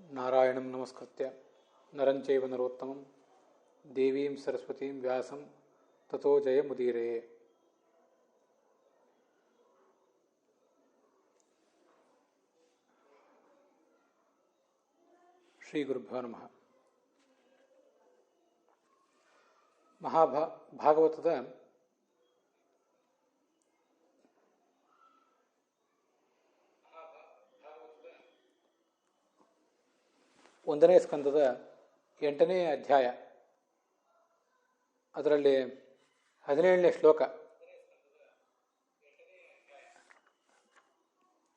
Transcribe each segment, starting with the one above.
ನಾರಾಯಣಂ ನಮಸ್ಕೃತ್ಯ ನರಂ ಚೈವ ನರೋತ್ತಮಂ ದೇವೀಂ ಸರಸ್ವತೀಂ ವ್ಯಾಸಂ ತಥೋ ಜಯಮುದೀರಯೇ. ಶ್ರೀ ಗುರುಭ್ಯೋ ನಮಃ. ಭಾಗವತದ ಒಂದನೇ ಸ್ಕಂದದ 8ನೇ ಅಧ್ಯಾಯ, ಅದರಲ್ಲಿ 17ನೇ ಶ್ಲೋಕ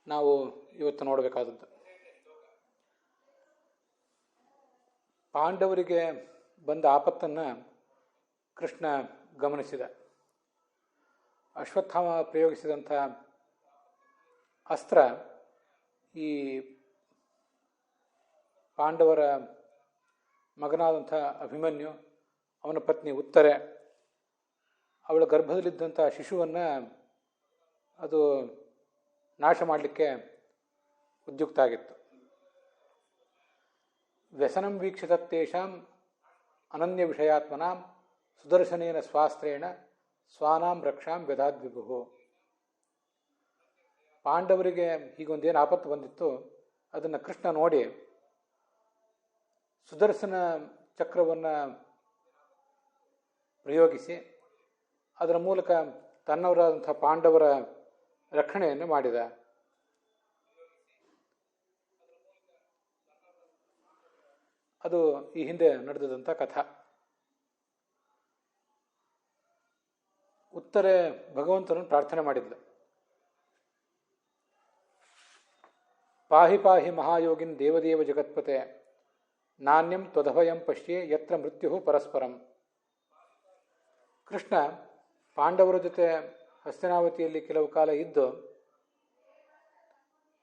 ನಾವು ಇವತ್ತು ನೋಡಬೇಕಾದದ್ದು. ಪಾಂಡವರಿಗೆ ಬಂದ ಆಪತ್ತನ್ನು ಕೃಷ್ಣ ಗಮನಿಸಿದ. ಅಶ್ವತ್ಥಾಮ ಪ್ರಯೋಗಿಸಿದಂಥ ಅಸ್ತ್ರ ಈ ಪಾಂಡವರ ಮಗನಾದಂಥ ಅಭಿಮನ್ಯು, ಅವನ ಪತ್ನಿ ಉತ್ತರೆ, ಅವಳ ಗರ್ಭದಲ್ಲಿದ್ದಂಥ ಶಿಶುವನ್ನು ಅದು ನಾಶ ಮಾಡಲಿಕ್ಕೆ ಉದ್ಯುಕ್ತ ಆಗಿತ್ತು. ವ್ಯಸನಂ ವೀಕ್ಷಿತತ್ತೇಷಾಂ ಅನನ್ಯ ವಿಷಯಾತ್ಮನಾಂ ಸುದರ್ಶನೇನ ಸ್ವಾಸ್ತ್ರೇಣ ಸ್ವಾನಾಂ ರಕ್ಷಾಂ ವ್ಯಧಾದ್ವಿಭು. ಪಾಂಡವರಿಗೆ ಹೀಗೊಂದೇನು ಆಪತ್ತು ಬಂದಿತ್ತು, ಅದನ್ನು ಕೃಷ್ಣ ನೋಡಿ ಸುದರ್ಶನ ಚಕ್ರವನ್ನು ಪ್ರಯೋಗಿಸಿ ಅದರ ಮೂಲಕ ತನ್ನವರಾದಂಥ ಪಾಂಡವರ ರಕ್ಷಣೆಯನ್ನು ಮಾಡಿದ. ಅದು ಈ ಹಿಂದೆ ನಡೆದಂಥ ಕಥಾ. ಉತ್ತರೆ ಭಗವಂತನನ್ನು ಪ್ರಾರ್ಥನೆ ಮಾಡಿದ್ಲು. ಪಾಹಿ ಪಾಹಿ ಮಹಾಯೋಗಿನ್ ದೇವದೇವ ಜಗತ್ಪತೆ ನಾಣ್ಯಂ ತ್ವದಭಯಂ ಪಶ್ಯೆ ಯತ್ರ ಮೃತ್ಯು ಪರಸ್ಪರಂ. ಕೃಷ್ಣ ಪಾಂಡವರ ಜೊತೆ ಹಸ್ತಿನಾವತಿಯಲ್ಲಿ ಕೆಲವು ಕಾಲ ಇದ್ದು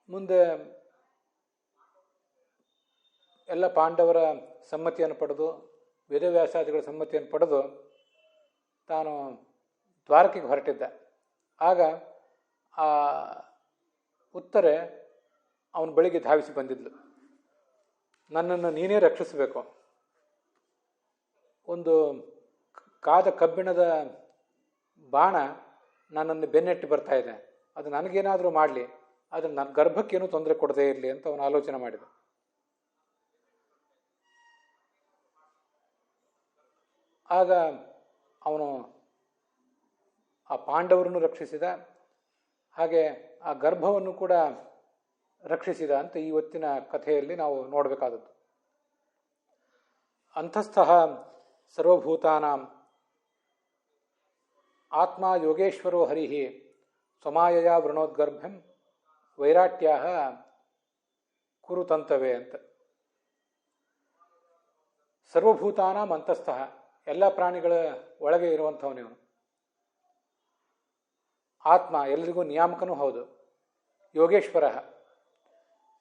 ಮುಂದೆ ಎಲ್ಲ ಪಾಂಡವರ ಸಮ್ಮತಿಯನ್ನು ಪಡೆದು, ವೇದವ್ಯಾಸಾದಿಗಳ ಸಮ್ಮತಿಯನ್ನು ಪಡೆದು ತಾನು ದ್ವಾರಕೆಗೆ ಹೊರಟಿದ್ದ. ಆಗ ಆ ಉತ್ತರೆ ಅವನ ಬಳಿಗೆ ಧಾವಿಸಿ ಬಂದಿದ್ಲು. ನನ್ನನ್ನು ನೀನೇ ರಕ್ಷಿಸಬೇಕು. ಒಂದು ಕಾದ ಕಬ್ಬಿಣದ ಬಾಣ ನನ್ನನ್ನು ಬೆನ್ನಟ್ಟಿ ಬರ್ತಾ ಇದೆ, ಅದು ನನಗೇನಾದರೂ ಮಾಡಲಿ, ಆದರೆ ನನ್ನ ಗರ್ಭಕ್ಕೇನೂ ತೊಂದರೆ ಕೊಡದೇ ಇರಲಿ ಅಂತ ಅವನು ಆಲೋಚನೆ ಮಾಡಿದ. ಆಗ ಅವನು ಆ ಪಾಂಡವರನ್ನು ರಕ್ಷಿಸಿದ, ಹಾಗೆ ಆ ಗರ್ಭವನ್ನು ಕೂಡ ರಕ್ಷಿಸಿದ ಅಂತ ಇವತ್ತಿನ ಕಥೆಯಲ್ಲಿ ನಾವು ನೋಡಬೇಕಾದದ್ದು. ಅಂತಸ್ಥಃ ಸರ್ವಭೂತಾನಾಂ ಆತ್ಮ ಯೋಗೇಶ್ವರೋ ಹರಿಃ ಸ್ವಮಾಯಯ ವೃಣೋದ್ಗರ್ಭಂ ವೈರಾಟ್ಯಾಹ ಕುರುತಂತವೇ ಅಂತ. ಸರ್ವಭೂತಾನಾಂ ಅಂತಸ್ಥಃ, ಎಲ್ಲ ಪ್ರಾಣಿಗಳ ಒಳಗೆ ಇರುವಂಥವನಿವನು. ಆತ್ಮ, ಎಲ್ಲರಿಗೂ ನಿಯಾಮಕನೂ ಹೌದು. ಯೋಗೇಶ್ವರ,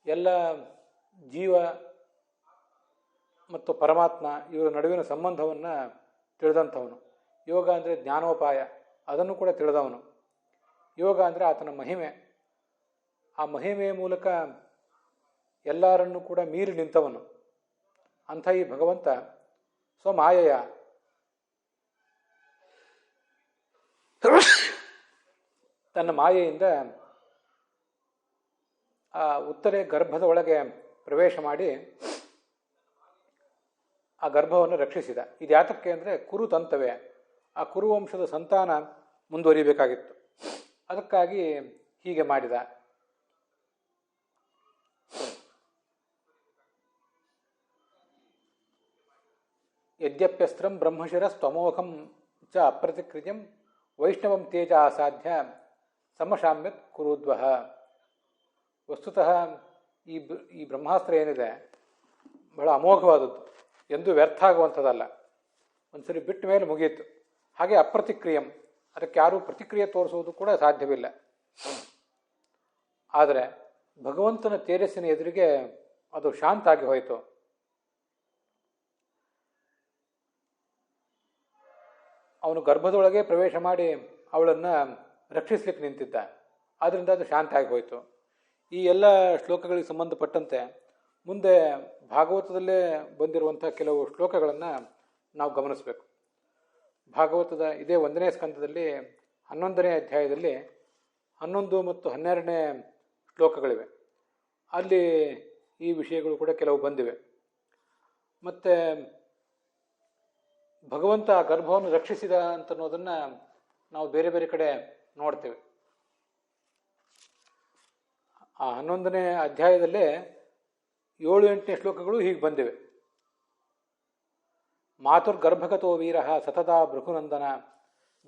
ಎಲ್ಲ ಜೀವ ಮತ್ತು ಪರಮಾತ್ಮ ಇವರ ನಡುವಿನ ಸಂಬಂಧವನ್ನು ತಿಳಿದಂಥವನು. ಯೋಗ ಅಂದರೆ ಜ್ಞಾನೋಪಾಯ, ಅದನ್ನು ಕೂಡ ತಿಳಿದವನು. ಯೋಗ ಅಂದರೆ ಆತನ ಮಹಿಮೆ, ಆ ಮಹಿಮೆಯ ಮೂಲಕ ಎಲ್ಲರನ್ನೂ ಕೂಡ ಮೀರಿ ನಿಂತವನು. ಅಂಥ ಈ ಭಗವಂತ ಸ್ವಮಾಯೆಯ ತನ್ನ ಮಾಯೆಯಿಂದ ಆ ಉತ್ತರೆ ಗರ್ಭದ ಒಳಗೆ ಪ್ರವೇಶ ಮಾಡಿ ಆ ಗರ್ಭವನ್ನು ರಕ್ಷಿಸಿದ. ಇದು ಯಾತಕ್ಕೆ ಅಂದರೆ ಕುರುತಂತವೇ, ಆ ಕುರುವಂಶದ ಸಂತಾನ ಮುಂದುವರಿಬೇಕಾಗಿತ್ತು. ಅದಕ್ಕಾಗಿ ಹೀಗೆ ಮಾಡಿದ. ಯದ್ಯಪ್ಯಸ್ತ್ರಂ ಬ್ರಹ್ಮಶಿರಸ್ತಮೋಘಂ ಚ ಅಪ್ರತಿಕ್ರಿಯಂ ವೈಷ್ಣವಂ ತೇಜ ಆಸಾಧ್ಯ ಸಮಶಾಮ್ಯತ್ ಕುರುದ್ವಃ. ವಸ್ತುತಃ ಈ ಬ್ರಹ್ಮಾಸ್ತ್ರ ಏನಿದೆ ಬಹಳ ಅಮೋಘವಾದದ್ದು, ಎಂದೂ ವ್ಯರ್ಥ ಆಗುವಂಥದ್ದಲ್ಲ. ಒಂದ್ಸರಿ ಬಿಟ್ಟ ಮೇಲೆ ಮುಗಿಯಿತು. ಹಾಗೆ ಅಪ್ರತಿಕ್ರಿಯಂ, ಅದಕ್ಕೆ ಯಾರೂ ಪ್ರತಿಕ್ರಿಯೆ ತೋರಿಸುವುದು ಕೂಡ ಸಾಧ್ಯವಿಲ್ಲ. ಆದರೆ ಭಗವಂತನ ತೇಜಸ್ಸಿನ ಎದುರಿಗೆ ಅದು ಶಾಂತ ಆಗಿ ಹೋಯಿತು. ಅವನು ಗರ್ಭದೊಳಗೆ ಪ್ರವೇಶ ಮಾಡಿ ಅವಳನ್ನು ರಕ್ಷಿಸ್ಲಿಕ್ಕೆ ನಿಂತಿದ್ದ. ಆದ್ದರಿಂದ ಅದು ಶಾಂತ ಆಗಿ ಹೋಯಿತು. ಈ ಎಲ್ಲ ಶ್ಲೋಕಗಳಿಗೆ ಸಂಬಂಧಪಟ್ಟಂತೆ ಮುಂದೆ ಭಾಗವತದಲ್ಲೇ ಬಂದಿರುವಂಥ ಕೆಲವು ಶ್ಲೋಕಗಳನ್ನು ನಾವು ಗಮನಿಸಬೇಕು. ಭಾಗವತದ ಇದೇ 1ನೇ ಸ್ಕಂದದಲ್ಲಿ 11ನೇ ಅಧ್ಯಾಯದಲ್ಲಿ 11 ಮತ್ತು 12ನೇ ಶ್ಲೋಕಗಳಿವೆ. ಅಲ್ಲಿ ಈ ವಿಷಯಗಳು ಕೂಡ ಕೆಲವು ಬಂದಿವೆ. ಮತ್ತು ಭಗವಂತ ಆ ಗರ್ಭವನ್ನು ರಕ್ಷಿಸಿದ ಅಂತನ್ನೋದನ್ನು ನಾವು ಬೇರೆ ಬೇರೆ ಕಡೆ ನೋಡ್ತೇವೆ. ಆ 11ನೇ ಅಧ್ಯಾಯದಲ್ಲೇ 7-8ನೇ ಶ್ಲೋಕಗಳು ಹೀಗೆ ಬಂದಿವೆ. ಮಾತುರ್ಗರ್ಭಗತೋ ವೀರ ಸತತಾ ಭೃಗುನಂದನ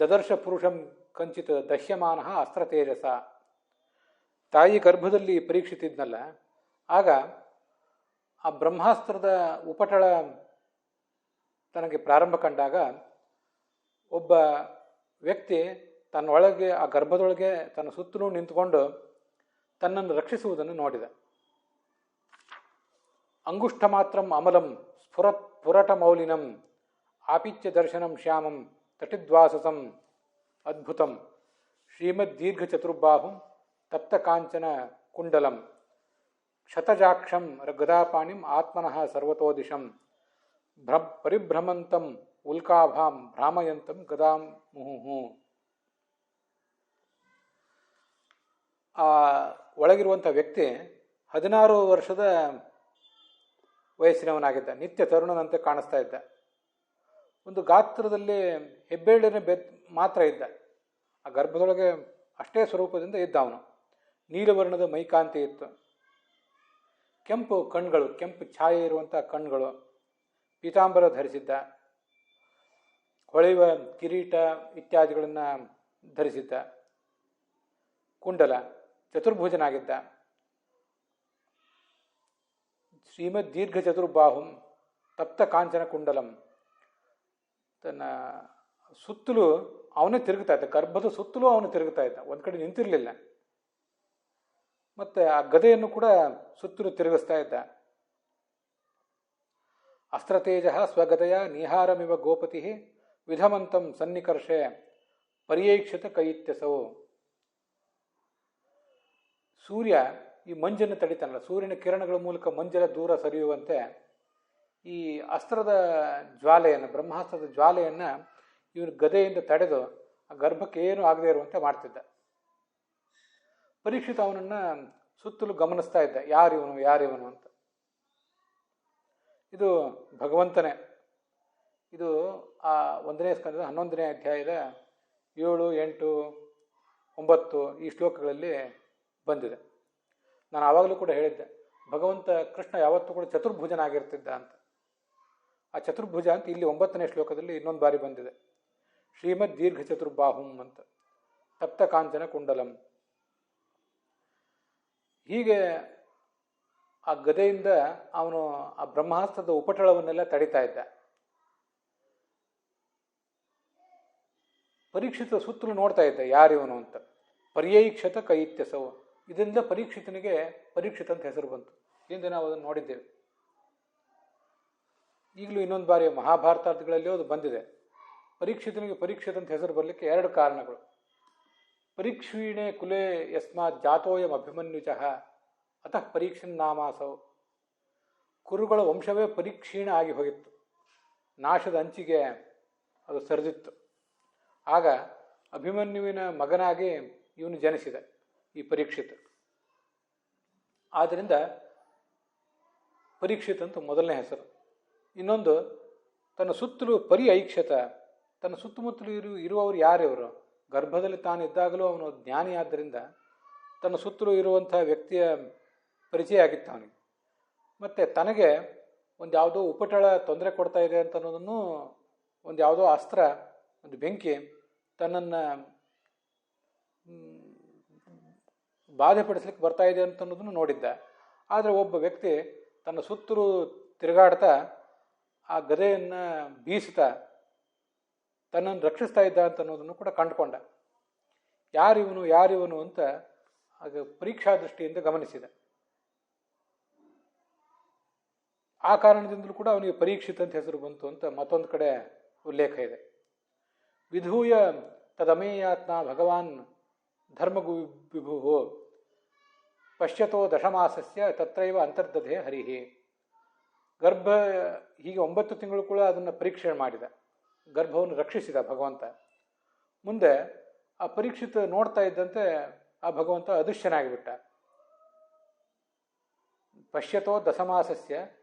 ದದರ್ಶ ಪುರುಷಂ ಕಂಚಿತ್ ದಹ್ಯಮಾನ ಅಸ್ತ್ರತೇಜಸ. ತಾಯಿ ಗರ್ಭದಲ್ಲಿ ಪರೀಕ್ಷಿತಿದ್ನಲ್ಲ, ಆಗ ಆ ಬ್ರಹ್ಮಾಸ್ತ್ರದ ಉಪಟಳ ತನಗೆ ಪ್ರಾರಂಭ ಕಂಡಾಗ ಒಬ್ಬ ವ್ಯಕ್ತಿ ತನ್ನೊಳಗೆ ಆ ಗರ್ಭದೊಳಗೆ ತನ್ನ ಸುತ್ತಲೂ ನಿಂತುಕೊಂಡು ತನ್ನನ್ನು ರಕ್ಷಿಸುವುದನ್ನು ನೋಡಿದ. ಅಂಗುಷ್ಠ ಮಾತ್ರಂ ಅಮಲಂ ಸ್ಫುರಟ ಮೌಲಿನಂ ಆಪಿಚ್ಯ ದರ್ಶನಂ ಶ್ಯಾಮಂ ತಟಿದ್ವಾಸಸಂ ಅದ್ಭುತಂ ಶ್ರೀಮದ್ ದೀರ್ಘ ಚತುರ್ಬಾಹುಂ ತಪ್ತ ಕಾಂಚನ ಕುಂಡಲಂ ಶತಜಾಕ್ಷಂ ಗದಾಪಾಣಿಂ ಆತ್ಮನಃ ಸರ್ವತೋದಿಶಂ ಪರಿಭ್ರಮಂತಂ ಉಲ್ಕಾಭಾಂ ಭ್ರಾಮಯಂತಂ ಗದಾಂ ಮುಹುಹು. ಆ ಒಳಗಿರುವಂಥ ವ್ಯಕ್ತಿ 16 ವರ್ಷದ ವಯಸ್ಸಿನವನಾಗಿದ್ದ. ನಿತ್ಯ ತರುಣನಂತೆ ಕಾಣಿಸ್ತಾ ಇದ್ದ. ಒಂದು ಗಾತ್ರದಲ್ಲಿ ಹೆಬ್ಬೆರಳಿನ ಮಾತ್ರ ಇದ್ದ. ಆ ಗರ್ಭದೊಳಗೆ ಅಷ್ಟೇ ಸ್ವರೂಪದಿಂದ ಇದ್ದ ಅವನು. ನೀಲವರ್ಣದ ಮೈಕಾಂತಿ ಇತ್ತು. ಕೆಂಪು ಕಣ್ಗಳು, ಕೆಂಪು ಛಾಯೆ ಇರುವಂಥ ಕಣ್ಗಳು. ಪೀತಾಂಬರ ಧರಿಸಿದ್ದ. ಹೊಳೆಯುವ ಕಿರೀಟ ಇತ್ಯಾದಿಗಳನ್ನು ಧರಿಸಿದ್ದ. ಕುಂಡಲ, ಚತುರ್ಭುಜನಾಗಿದ್ದ. ಶ್ರೀಮದ್ ದೀರ್ಘ ಚತುರ್ಬಾಹುಂ ತಪ್ತ ಕಾಂಚನ ಕುಂಡಲಂ. ತನ್ನ ಸುತ್ತಲೂ ಅವನೇ ತಿರುಗ್ತಾ ಇದ್ದ. ಗರ್ಭದ ಸುತ್ತಲೂ ಅವನು ತಿರುಗ್ತಾ ಇದ್ದ, ಒಂದು ಕಡೆ ನಿಂತಿರಲಿಲ್ಲ. ಮತ್ತು ಆ ಗದೆಯನ್ನು ಕೂಡ ಸುತ್ತಲೂ ತಿರುಗಿಸ್ತಾ ಇದ್ದ. ಅಸ್ತ್ರತೇಜ ಸ್ವಗದೆಯ ನಿಹಾರಮಿವ ಗೋಪತಿ ವಿಧಮಂತಂ ಸನ್ನಿಕರ್ಷೆ ಪರ್ಯೈಕ್ಷತ ಕೈತ್ಯಸವು. ಸೂರ್ಯ ಈ ಮಂಜನ್ನು ತಡಿತಾನಲ್ಲ, ಸೂರ್ಯನ ಕಿರಣಗಳ ಮೂಲಕ ಮಂಜೆಲ್ಲ ದೂರ ಸರಿಯುವಂತೆ ಈ ಅಸ್ತ್ರದ ಜ್ವಾಲೆಯನ್ನು, ಬ್ರಹ್ಮಾಸ್ತ್ರದ ಜ್ವಾಲೆಯನ್ನು ಇವನು ಗದೆಯಿಂದ ತಡೆದು ಆ ಗರ್ಭಕ್ಕೆ ಏನು ಆಗದೇ ಇರುವಂತೆ ಮಾಡ್ತಿದ್ದ. ಪರೀಕ್ಷಿತ ಅವನನ್ನು ಸುತ್ತಲೂ ಗಮನಿಸ್ತಾ ಇದ್ದ, ಯಾರಿವನು ಅಂತ. ಇದು ಭಗವಂತನೇ. ಇದು ಆ 1ನೇ ಸ್ಕಂದದ 11ನೇ ಅಧ್ಯಾಯದ 7, 8, 9 ಈ ಶ್ಲೋಕಗಳಲ್ಲಿ ಬಂದಿದೆ. ನಾನು ಆವಾಗಲೂ ಕೂಡ ಹೇಳಿದ್ದೆ, ಭಗವಂತ ಕೃಷ್ಣ ಯಾವತ್ತೂ ಕೂಡ ಚತುರ್ಭುಜನಾಗಿರ್ತಿದ್ದ ಅಂತ. ಆ ಚತುರ್ಭುಜ ಅಂತ ಇಲ್ಲಿ 9ನೇ ಶ್ಲೋಕದಲ್ಲಿ ಇನ್ನೊಂದು ಬಾರಿ ಬಂದಿದೆ. ಶ್ರೀಮದ್ ದೀರ್ಘ ಚತುರ್ಬಾಹುಂ ಅಂತ, ತಪ್ತ ಕಾಂಚನ ಕುಂಡಲಂ. ಹೀಗೆ ಆ ಗದೆಯಿಂದ ಅವನು ಆ ಬ್ರಹ್ಮಾಸ್ತ್ರದ ಉಪಟಳವನ್ನೆಲ್ಲ ತಡಿತಾ ಇದ್ದ. ಪರೀಕ್ಷಿತ ಸುತ್ತಲೂ ನೋಡ್ತಾ ಇದ್ದ, ಯಾರಿವನು ಅಂತ. ಪರ್ಯೈಕ್ಷತ ಕೈತ್ಯಸವು. ಇದರಿಂದ ಪರೀಕ್ಷಿತನಿಗೆ ಪರೀಕ್ಷಿತ ಅಂತ ಹೆಸರು ಬಂತು. ಹಿಂದೆ ನಾವು ಅದನ್ನು ನೋಡಿದ್ದೇವೆ. ಈಗಲೂ ಇನ್ನೊಂದು ಬಾರಿ ಮಹಾಭಾರತಾದಿಗಳಲ್ಲಿ ಅದು ಬಂದಿದೆ. ಪರೀಕ್ಷಿತನಿಗೆ ಪರೀಕ್ಷಿತ ಅಂತ ಹೆಸರು ಬರಲಿಕ್ಕೆ 2 ಕಾರಣಗಳು. ಪರೀಕ್ಷೀಣೆ ಕುಲೆ ಯಸ್ಮಾತ್ ಜಾತೋಯಂ ಅಭಿಮನ್ಯುಜಃ ಅತಃ ಪರೀಕ್ಷನ್ ನಾಮಾಸೌ. ಕುರುಗಳ ವಂಶವೇ ಪರೀಕ್ಷೀಣ ಆಗಿ ಹೋಗಿತ್ತು, ನಾಶದ ಅಂಚಿಗೆ ಅದು ಸರಿದಿತ್ತು. ಆಗ ಅಭಿಮನ್ಯುವಿನ ಮಗನಾಗಿ ಇವನು ಜನಿಸಿದ, ಈ ಪರೀಕ್ಷಿತ. ಆದ್ದರಿಂದ ಪರೀಕ್ಷಿತ ಅಂತ ಮೊದಲನೇ ಹೆಸರು. ಇನ್ನೊಂದು, ತನ್ನ ಸುತ್ತಲೂ ಐಕ್ಷತ, ತನ್ನ ಸುತ್ತಮುತ್ತಲೂ ಇರುವವರು ಯಾರಿವರು? ಗರ್ಭದಲ್ಲಿ ತಾನಿದ್ದಾಗಲೂ ಅವನು ಜ್ಞಾನಿ. ಆದ್ದರಿಂದ ತನ್ನ ಸುತ್ತಲೂ ಇರುವಂಥ ವ್ಯಕ್ತಿಯ ಪರಿಚಯ ಆಗಿತ್ತು ಅವನಿಗೆ. ಮತ್ತು ತನಗೆ ಒಂದು ಯಾವುದೋ ಉಪಟಳ ತೊಂದರೆ ಕೊಡ್ತಾ ಇದೆ ಅಂತ ಅನ್ನೋದನ್ನು, ಒಂದು ಯಾವುದೋ ಅಸ್ತ್ರ, ಒಂದು ಬೆಂಕಿ ತನ್ನನ್ನು ಬಾಧೆಪಡಿಸ್ಲಿಕ್ಕೆ ಬರ್ತಾ ಇದೆ ಅಂತ ಅನ್ನೋದನ್ನು ನೋಡಿದ್ದ. ಆದರೆ ಒಬ್ಬ ವ್ಯಕ್ತಿ ತನ್ನ ಸುತ್ತಲೂ ತಿರುಗಾಡ್ತಾ ಆ ಗದೆಯನ್ನು ಬೀಸ್ತಾ ತನ್ನನ್ನು ರಕ್ಷಿಸ್ತಾ ಇದ್ದ ಅಂತ ಅನ್ನೋದನ್ನು ಕೂಡ ಕಂಡುಕೊಂಡ. ಯಾರಿವನು ಅಂತ ಆಗ ಪರೀಕ್ಷಾ ದೃಷ್ಟಿಯಿಂದ ಗಮನಿಸಿದ. ಆ ಕಾರಣದಿಂದಲೂ ಕೂಡ ಅವನಿಗೆ ಪರೀಕ್ಷಿತ ಅಂತ ಹೆಸರು ಬಂತು ಅಂತ ಮತ್ತೊಂದು ಕಡೆ ಉಲ್ಲೇಖ ಇದೆ. ವಿಧೂಯ ತದಮೇಯಾತ್ಮ ಭಗವಾನ್ ಧರ್ಮಗು ವಿಭು. ಪಶ್ಯತೋ ದಶಮಾಸಸ್ಯ ತತ್ರೈವ ಅಂತರ್ದಧೆ ಹರಿಹಿ. ಗರ್ಭ ಹೀಗೆ 9 ತಿಂಗಳು ಕೂಡ ಅದನ್ನು ಪರೀಕ್ಷೆ ಮಾಡಿದ, ಗರ್ಭವನ್ನು ರಕ್ಷಿಸಿದ ಭಗವಂತ. ಮುಂದೆ ಆ ಪರೀಕ್ಷಿತ ನೋಡ್ತಾ ಇದ್ದಂತೆ ಆ ಭಗವಂತ ಅದೃಶ್ಯನಾಗಿಬಿಟ್ಟ. ಪಶ್ಯತೋ ದಶಮಾಸಸ್ಯ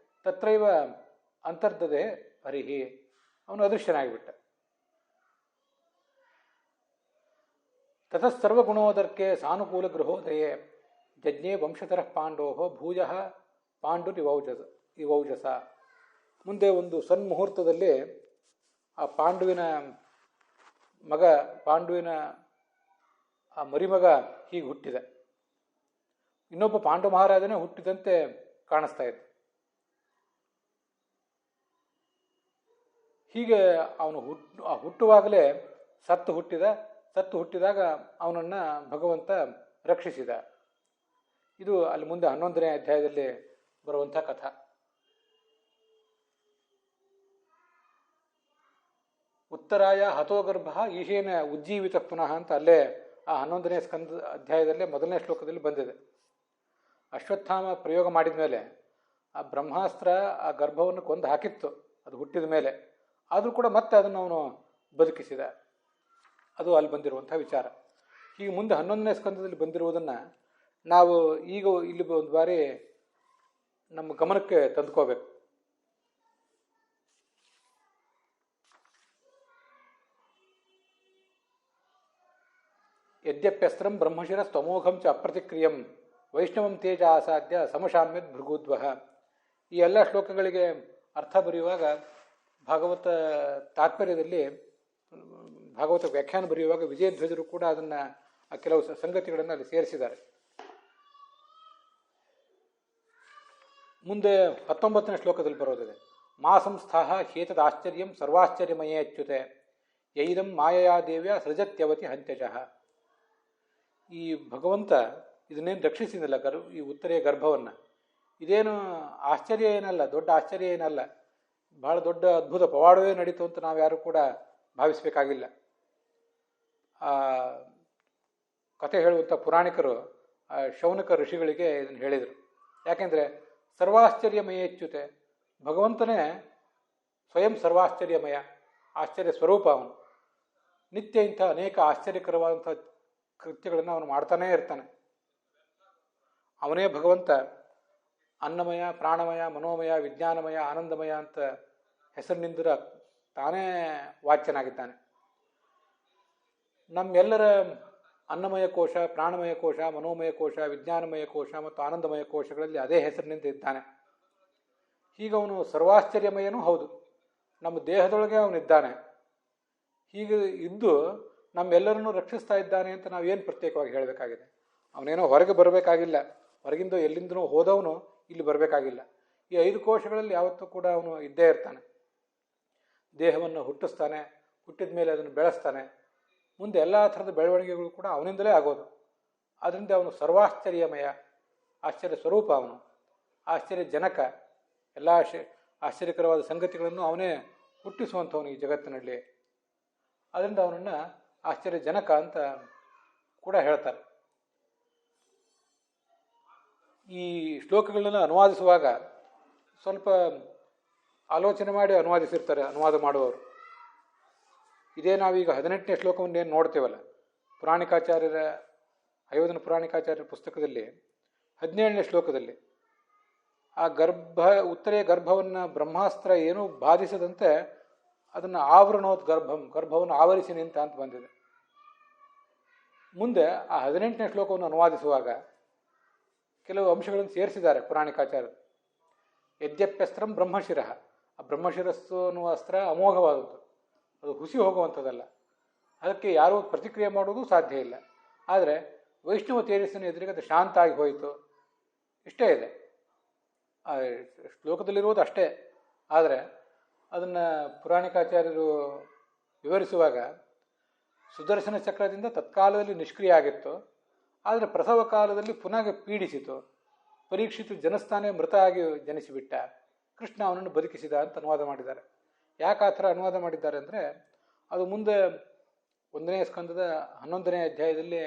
ತತ್ರೈವ ಅಂತರ್ದಧೆ ಹರಿಹಿ, ಅವನು ಅದೃಶ್ಯನಾಗಿಬಿಟ್ಟ. ತತಃಸರ್ವಗುಣೋದರ್ಕೆ ಸಾನುಕೂಲ ಗೃಹೋದಯೇ ಜಜ್ಞೆ ವಂಶತರಃ ಪಾಂಡೋಃ ಭೂಜಃ ಪಾಂಡುರಿವೌಜಸ. ಮುಂದೆ ಒಂದು ಸನ್ಮುಹೂರ್ತದಲ್ಲಿ ಆ ಪಾಂಡುವಿನ ಆ ಮರಿಮಗ ಹೀಗೆ ಹುಟ್ಟಿದೆ. ಇನ್ನೊಬ್ಬ ಪಾಂಡು ಮಹಾರಾಜನೇ ಹುಟ್ಟಿದಂತೆ ಕಾಣಿಸ್ತಾ ಇದ್ದ. ಹೀಗೆ ಅವನು ಹುಟ್ಟುವಾಗಲೇ ಸತ್ತು ಹುಟ್ಟಿದಾಗ ಅವನನ್ನು ಭಗವಂತ ರಕ್ಷಿಸಿದ. ಇದು ಅಲ್ಲಿ ಮುಂದೆ 11ನೇ ಅಧ್ಯಾಯದಲ್ಲಿ ಬರುವಂಥ ಕಥಾ. ಉತ್ತರಾಯ ಹತೋಗರ್ಭ ಈಶೇನ ಉಜ್ಜೀವಿತ ಪುನಃ ಅಂತ ಅಲ್ಲೇ ಆ 11ನೇ ಅಧ್ಯಾಯದಲ್ಲೇ 1ನೇ ಶ್ಲೋಕದಲ್ಲಿ ಬಂದಿದೆ. ಅಶ್ವತ್ಥಾಮ ಪ್ರಯೋಗ ಮಾಡಿದ ಮೇಲೆ ಆ ಬ್ರಹ್ಮಾಸ್ತ್ರ ಆ ಗರ್ಭವನ್ನು ಕೊಂದು ಹಾಕಿತ್ತು, ಅದು ಹುಟ್ಟಿದ ಮೇಲೆ. ಆದರೂ ಕೂಡ ಮತ್ತೆ ಅದನ್ನು ಅವನು ಬದುಕಿಸಿದ. ಅದು ಅಲ್ಲಿ ಬಂದಿರುವಂಥ ವಿಚಾರ. ಹೀಗೆ ಮುಂದೆ 11ನೇ ಸ್ಕಂದದಲ್ಲಿ ಬಂದಿರುವುದನ್ನು ನಾವು ಈಗ ಇಲ್ಲಿ ಒಂದು ಬಾರಿ ನಮ್ಮ ಗಮನಕ್ಕೆ ತಂದುಕೋಬೇಕು. ಯದ್ಯಪ್ಯಸ್ತ್ರಂ ಬ್ರಹ್ಮಶಿರ ಸ್ತಮೋಘಂ ಚ ಅಪ್ರತಿಕ್ರಿಯಂ ವೈಷ್ಣವಂ ತೇಜ ಆಸಾಧ್ಯ ಸಮಶಾಮ್ಯದ್ ಭೃಗುದ್ವಹ. ಈ ಎಲ್ಲ ಶ್ಲೋಕಗಳಿಗೆ ಅರ್ಥ ಬರೆಯುವಾಗ ಭಾಗವತ ತಾತ್ಪರ್ಯದಲ್ಲಿ, ಭಾಗವತ ವ್ಯಾಖ್ಯಾನ ಬರೆಯುವಾಗ ವಿಜಯಧ್ವಜರು ಕೂಡ ಅದನ್ನು ಕೆಲವು ಸಂಗತಿಗಳನ್ನು ಅಲ್ಲಿ ಸೇರಿಸಿದ್ದಾರೆ. ಮುಂದೆ 19ನೇ ಶ್ಲೋಕದಲ್ಲಿ ಬರೋದಿದೆ. ಮಾ ಸಂಸ್ಥಾಹ ಹೇತದಾಶ್ಚರ್ಯಂ ಸರ್ವಾಶ್ಚರ್ಯಮಯೇ ಅಚ್ಯುತೆ ಯೈದಂ ಮಾಯಾ ದೇವ್ಯ ಸೃಜತ್ಯವತಿ ಹಂತ್ಯಜಃ. ಈ ಭಗವಂತ ಇದನ್ನೇನು ರಕ್ಷಿಸಿದಲ್ಲ ಈ ಉತ್ತರೆಯ ಗರ್ಭವನ್ನು, ಇದೇನು ಆಶ್ಚರ್ಯ ಏನಲ್ಲ, ದೊಡ್ಡ ಆಶ್ಚರ್ಯ ಏನಲ್ಲ, ಬಹಳ ದೊಡ್ಡ ಅದ್ಭುತ ಪವಾಡವೇ ನಡೀತು ಅಂತ ನಾವು ಯಾರು ಕೂಡ ಭಾವಿಸಬೇಕಾಗಿಲ್ಲ. ಕಥೆ ಹೇಳುವಂಥ ಪುರಾಣಿಕರು ಶೌನಕ ಋಷಿಗಳಿಗೆ ಇದನ್ನು ಹೇಳಿದರು. ಯಾಕೆಂದರೆ ಸರ್ವಾಶ್ಚರ್ಯಮಯ ಅಚ್ಯುತೆ, ಭಗವಂತನೇ ಸ್ವಯಂ ಸರ್ವಾಶ್ಚರ್ಯಮಯ, ಆಶ್ಚರ್ಯ ಸ್ವರೂಪ. ಅವನು ನಿತ್ಯ ಇಂಥ ಅನೇಕ ಆಶ್ಚರ್ಯಕರವಾದಂಥ ಕೃತ್ಯಗಳನ್ನು ಅವನು ಮಾಡ್ತಾನೇ ಇರ್ತಾನೆ. ಅವನೇ ಭಗವಂತ ಅನ್ನಮಯ, ಪ್ರಾಣಮಯ, ಮನೋಮಯ, ವಿಜ್ಞಾನಮಯ, ಆನಂದಮಯ ಅಂತ ಹೆಸರಿನಿಂದ ತಾನೇ ವಾಚ್ಯನಾಗಿದ್ದಾನೆ. ನಮ್ಮೆಲ್ಲರ ಅನ್ನಮಯ ಕೋಶ, ಪ್ರಾಣಮಯ ಕೋಶ, ಮನೋಮಯ ಕೋಶ, ವಿಜ್ಞಾನಮಯ ಕೋಶ ಮತ್ತು ಆನಂದಮಯ ಕೋಶಗಳಲ್ಲಿ ಅದೇ ಹೆಸರಿನಿಂದ ಇದ್ದಾನೆ. ಹೀಗೆ ಅವನು ಸರ್ವಾಶ್ಚರ್ಯಮಯನೂ ಹೌದು, ನಮ್ಮ ದೇಹದೊಳಗೆ ಅವನಿದ್ದಾನೆ. ಹೀಗೆ ಇದ್ದು ನಮ್ಮೆಲ್ಲರನ್ನೂ ರಕ್ಷಿಸ್ತಾ ಇದ್ದಾನೆ ಅಂತ ನಾವೇನು ಪ್ರತ್ಯೇಕವಾಗಿ ಹೇಳಬೇಕಾಗಿದೆ? ಅವನೇನೋ ಹೊರಗೆ ಬರಬೇಕಾಗಿಲ್ಲ, ಹೊರಗಿಂದ ಎಲ್ಲಿಂದನೂ ಹೋದವನು ಇಲ್ಲಿ ಬರಬೇಕಾಗಿಲ್ಲ. ಈ 5 ಕೋಶಗಳಲ್ಲಿ ಯಾವತ್ತೂ ಕೂಡ ಅವನು ಇದ್ದೇ ಇರ್ತಾನೆ. ದೇಹವನ್ನು ಹುಟ್ಟಿಸ್ತಾನೆ, ಹುಟ್ಟಿದ ಮೇಲೆ ಅದನ್ನು ಬೆಳೆಸ್ತಾನೆ, ಮುಂದೆ ಎಲ್ಲ ಥರದ ಬೆಳವಣಿಗೆಗಳು ಕೂಡ ಅವನಿಂದಲೇ ಆಗೋದು. ಆದ್ದರಿಂದ ಅವನು ಸರ್ವಾಶ್ಚರ್ಯಮಯ, ಆಶ್ಚರ್ಯ ಸ್ವರೂಪ, ಅವನು ಆಶ್ಚರ್ಯ ಜನಕ. ಎಲ್ಲ ಆಶ್ಚರ್ಯಕರವಾದ ಸಂಗತಿಗಳನ್ನು ಅವನೇ ಹುಟ್ಟಿಸುವಂಥವನು ಈ ಜಗತ್ತಿನಲ್ಲಿ. ಅದರಿಂದ ಅವನನ್ನು ಆಶ್ಚರ್ಯ ಜನಕ ಅಂತ ಕೂಡ ಹೇಳ್ತಾರೆ. ಈ ಶ್ಲೋಕಗಳನ್ನೆಲ್ಲ ಅನುವಾದಿಸುವಾಗ ಸ್ವಲ್ಪ ಆಲೋಚನೆ ಮಾಡಿ ಅನುವಾದಿಸಿರ್ತಾರೆ ಅನುವಾದ ಮಾಡುವವರು. ಇದೇ ನಾವೀಗ 18ನೇ ಶ್ಲೋಕವನ್ನು ಏನು ನೋಡ್ತೇವಲ್ಲ, ಪುರಾಣಿಕಾಚಾರ್ಯರ ಅಯೋಧನ ಪುರಾಣಿಕಾಚಾರ್ಯರ ಪುಸ್ತಕದಲ್ಲಿ 17ನೇ ಶ್ಲೋಕದಲ್ಲಿ ಆ ಉತ್ತರೆಯ ಗರ್ಭವನ್ನು ಬ್ರಹ್ಮಾಸ್ತ್ರ ಏನೂ ಬಾಧಿಸದಂತೆ ಅದನ್ನು ಆವರಣೋತ್ ಗರ್ಭವನ್ನು ಆವರಿಸಿ ನಿಂತ ಅಂತ ಬಂದಿದೆ. ಮುಂದೆ ಆ 18ನೇ ಶ್ಲೋಕವನ್ನು ಅನುವಾದಿಸುವಾಗ ಕೆಲವು ಅಂಶಗಳನ್ನು ಸೇರಿಸಿದ್ದಾರೆ ಪುರಾಣಿಕಾಚಾರ್ಯರು. ಯದ್ಯಪ್ಯಸ್ತ್ರಂ ಬ್ರಹ್ಮಶಿರ, ಆ ಬ್ರಹ್ಮಶಿರಸ್ಸು ಅನ್ನುವ ಅಸ್ತ್ರ ಅಮೋಘವಾದದ್ದು, ಅದು ಹುಸಿ ಹೋಗುವಂಥದ್ದಲ್ಲ, ಅದಕ್ಕೆ ಯಾರೂ ಪ್ರತಿಕ್ರಿಯೆ ಮಾಡುವುದೂ ಸಾಧ್ಯ ಇಲ್ಲ. ಆದರೆ ವೈಷ್ಣವ ತೇಜಸ್ಸಿನ ಎದುರಿಗೆ ಅದು ಶಾಂತ ಆಗಿ ಹೋಯಿತು, ಇಷ್ಟೇ ಇದೆ. ಆ ಶ್ಲೋಕದಲ್ಲಿರುವುದು ಅಷ್ಟೇ. ಆದರೆ ಅದನ್ನು ಪುರಾಣಿಕಾಚಾರ್ಯರು ವಿವರಿಸುವಾಗ ಸುದರ್ಶನ ಚಕ್ರದಿಂದ ತತ್ಕಾಲದಲ್ಲಿ ನಿಷ್ಕ್ರಿಯ ಆಗಿತ್ತು, ಆದರೆ ಪ್ರಸವ ಕಾಲದಲ್ಲಿ ಪುನಃ ಪೀಡಿಸಿತು. ಪರೀಕ್ಷಿತು ಜನಸ್ಥಾನೇ ಮೃತ ಆಗಿ ಜನಿಸಿಬಿಟ್ಟ, ಕೃಷ್ಣ ಅವನನ್ನು ಬದುಕಿಸಿದ ಅಂತ ಅನುವಾದ ಮಾಡಿದ್ದಾರೆ. ಯಾಕೆ ಆ ಥರ ಅನುವಾದ ಮಾಡಿದ್ದಾರೆ ಅಂದರೆ, ಅದು ಮುಂದೆ 1ನೇ ಸ್ಕಂದದ 11ನೇ ಅಧ್ಯಾಯದಲ್ಲಿ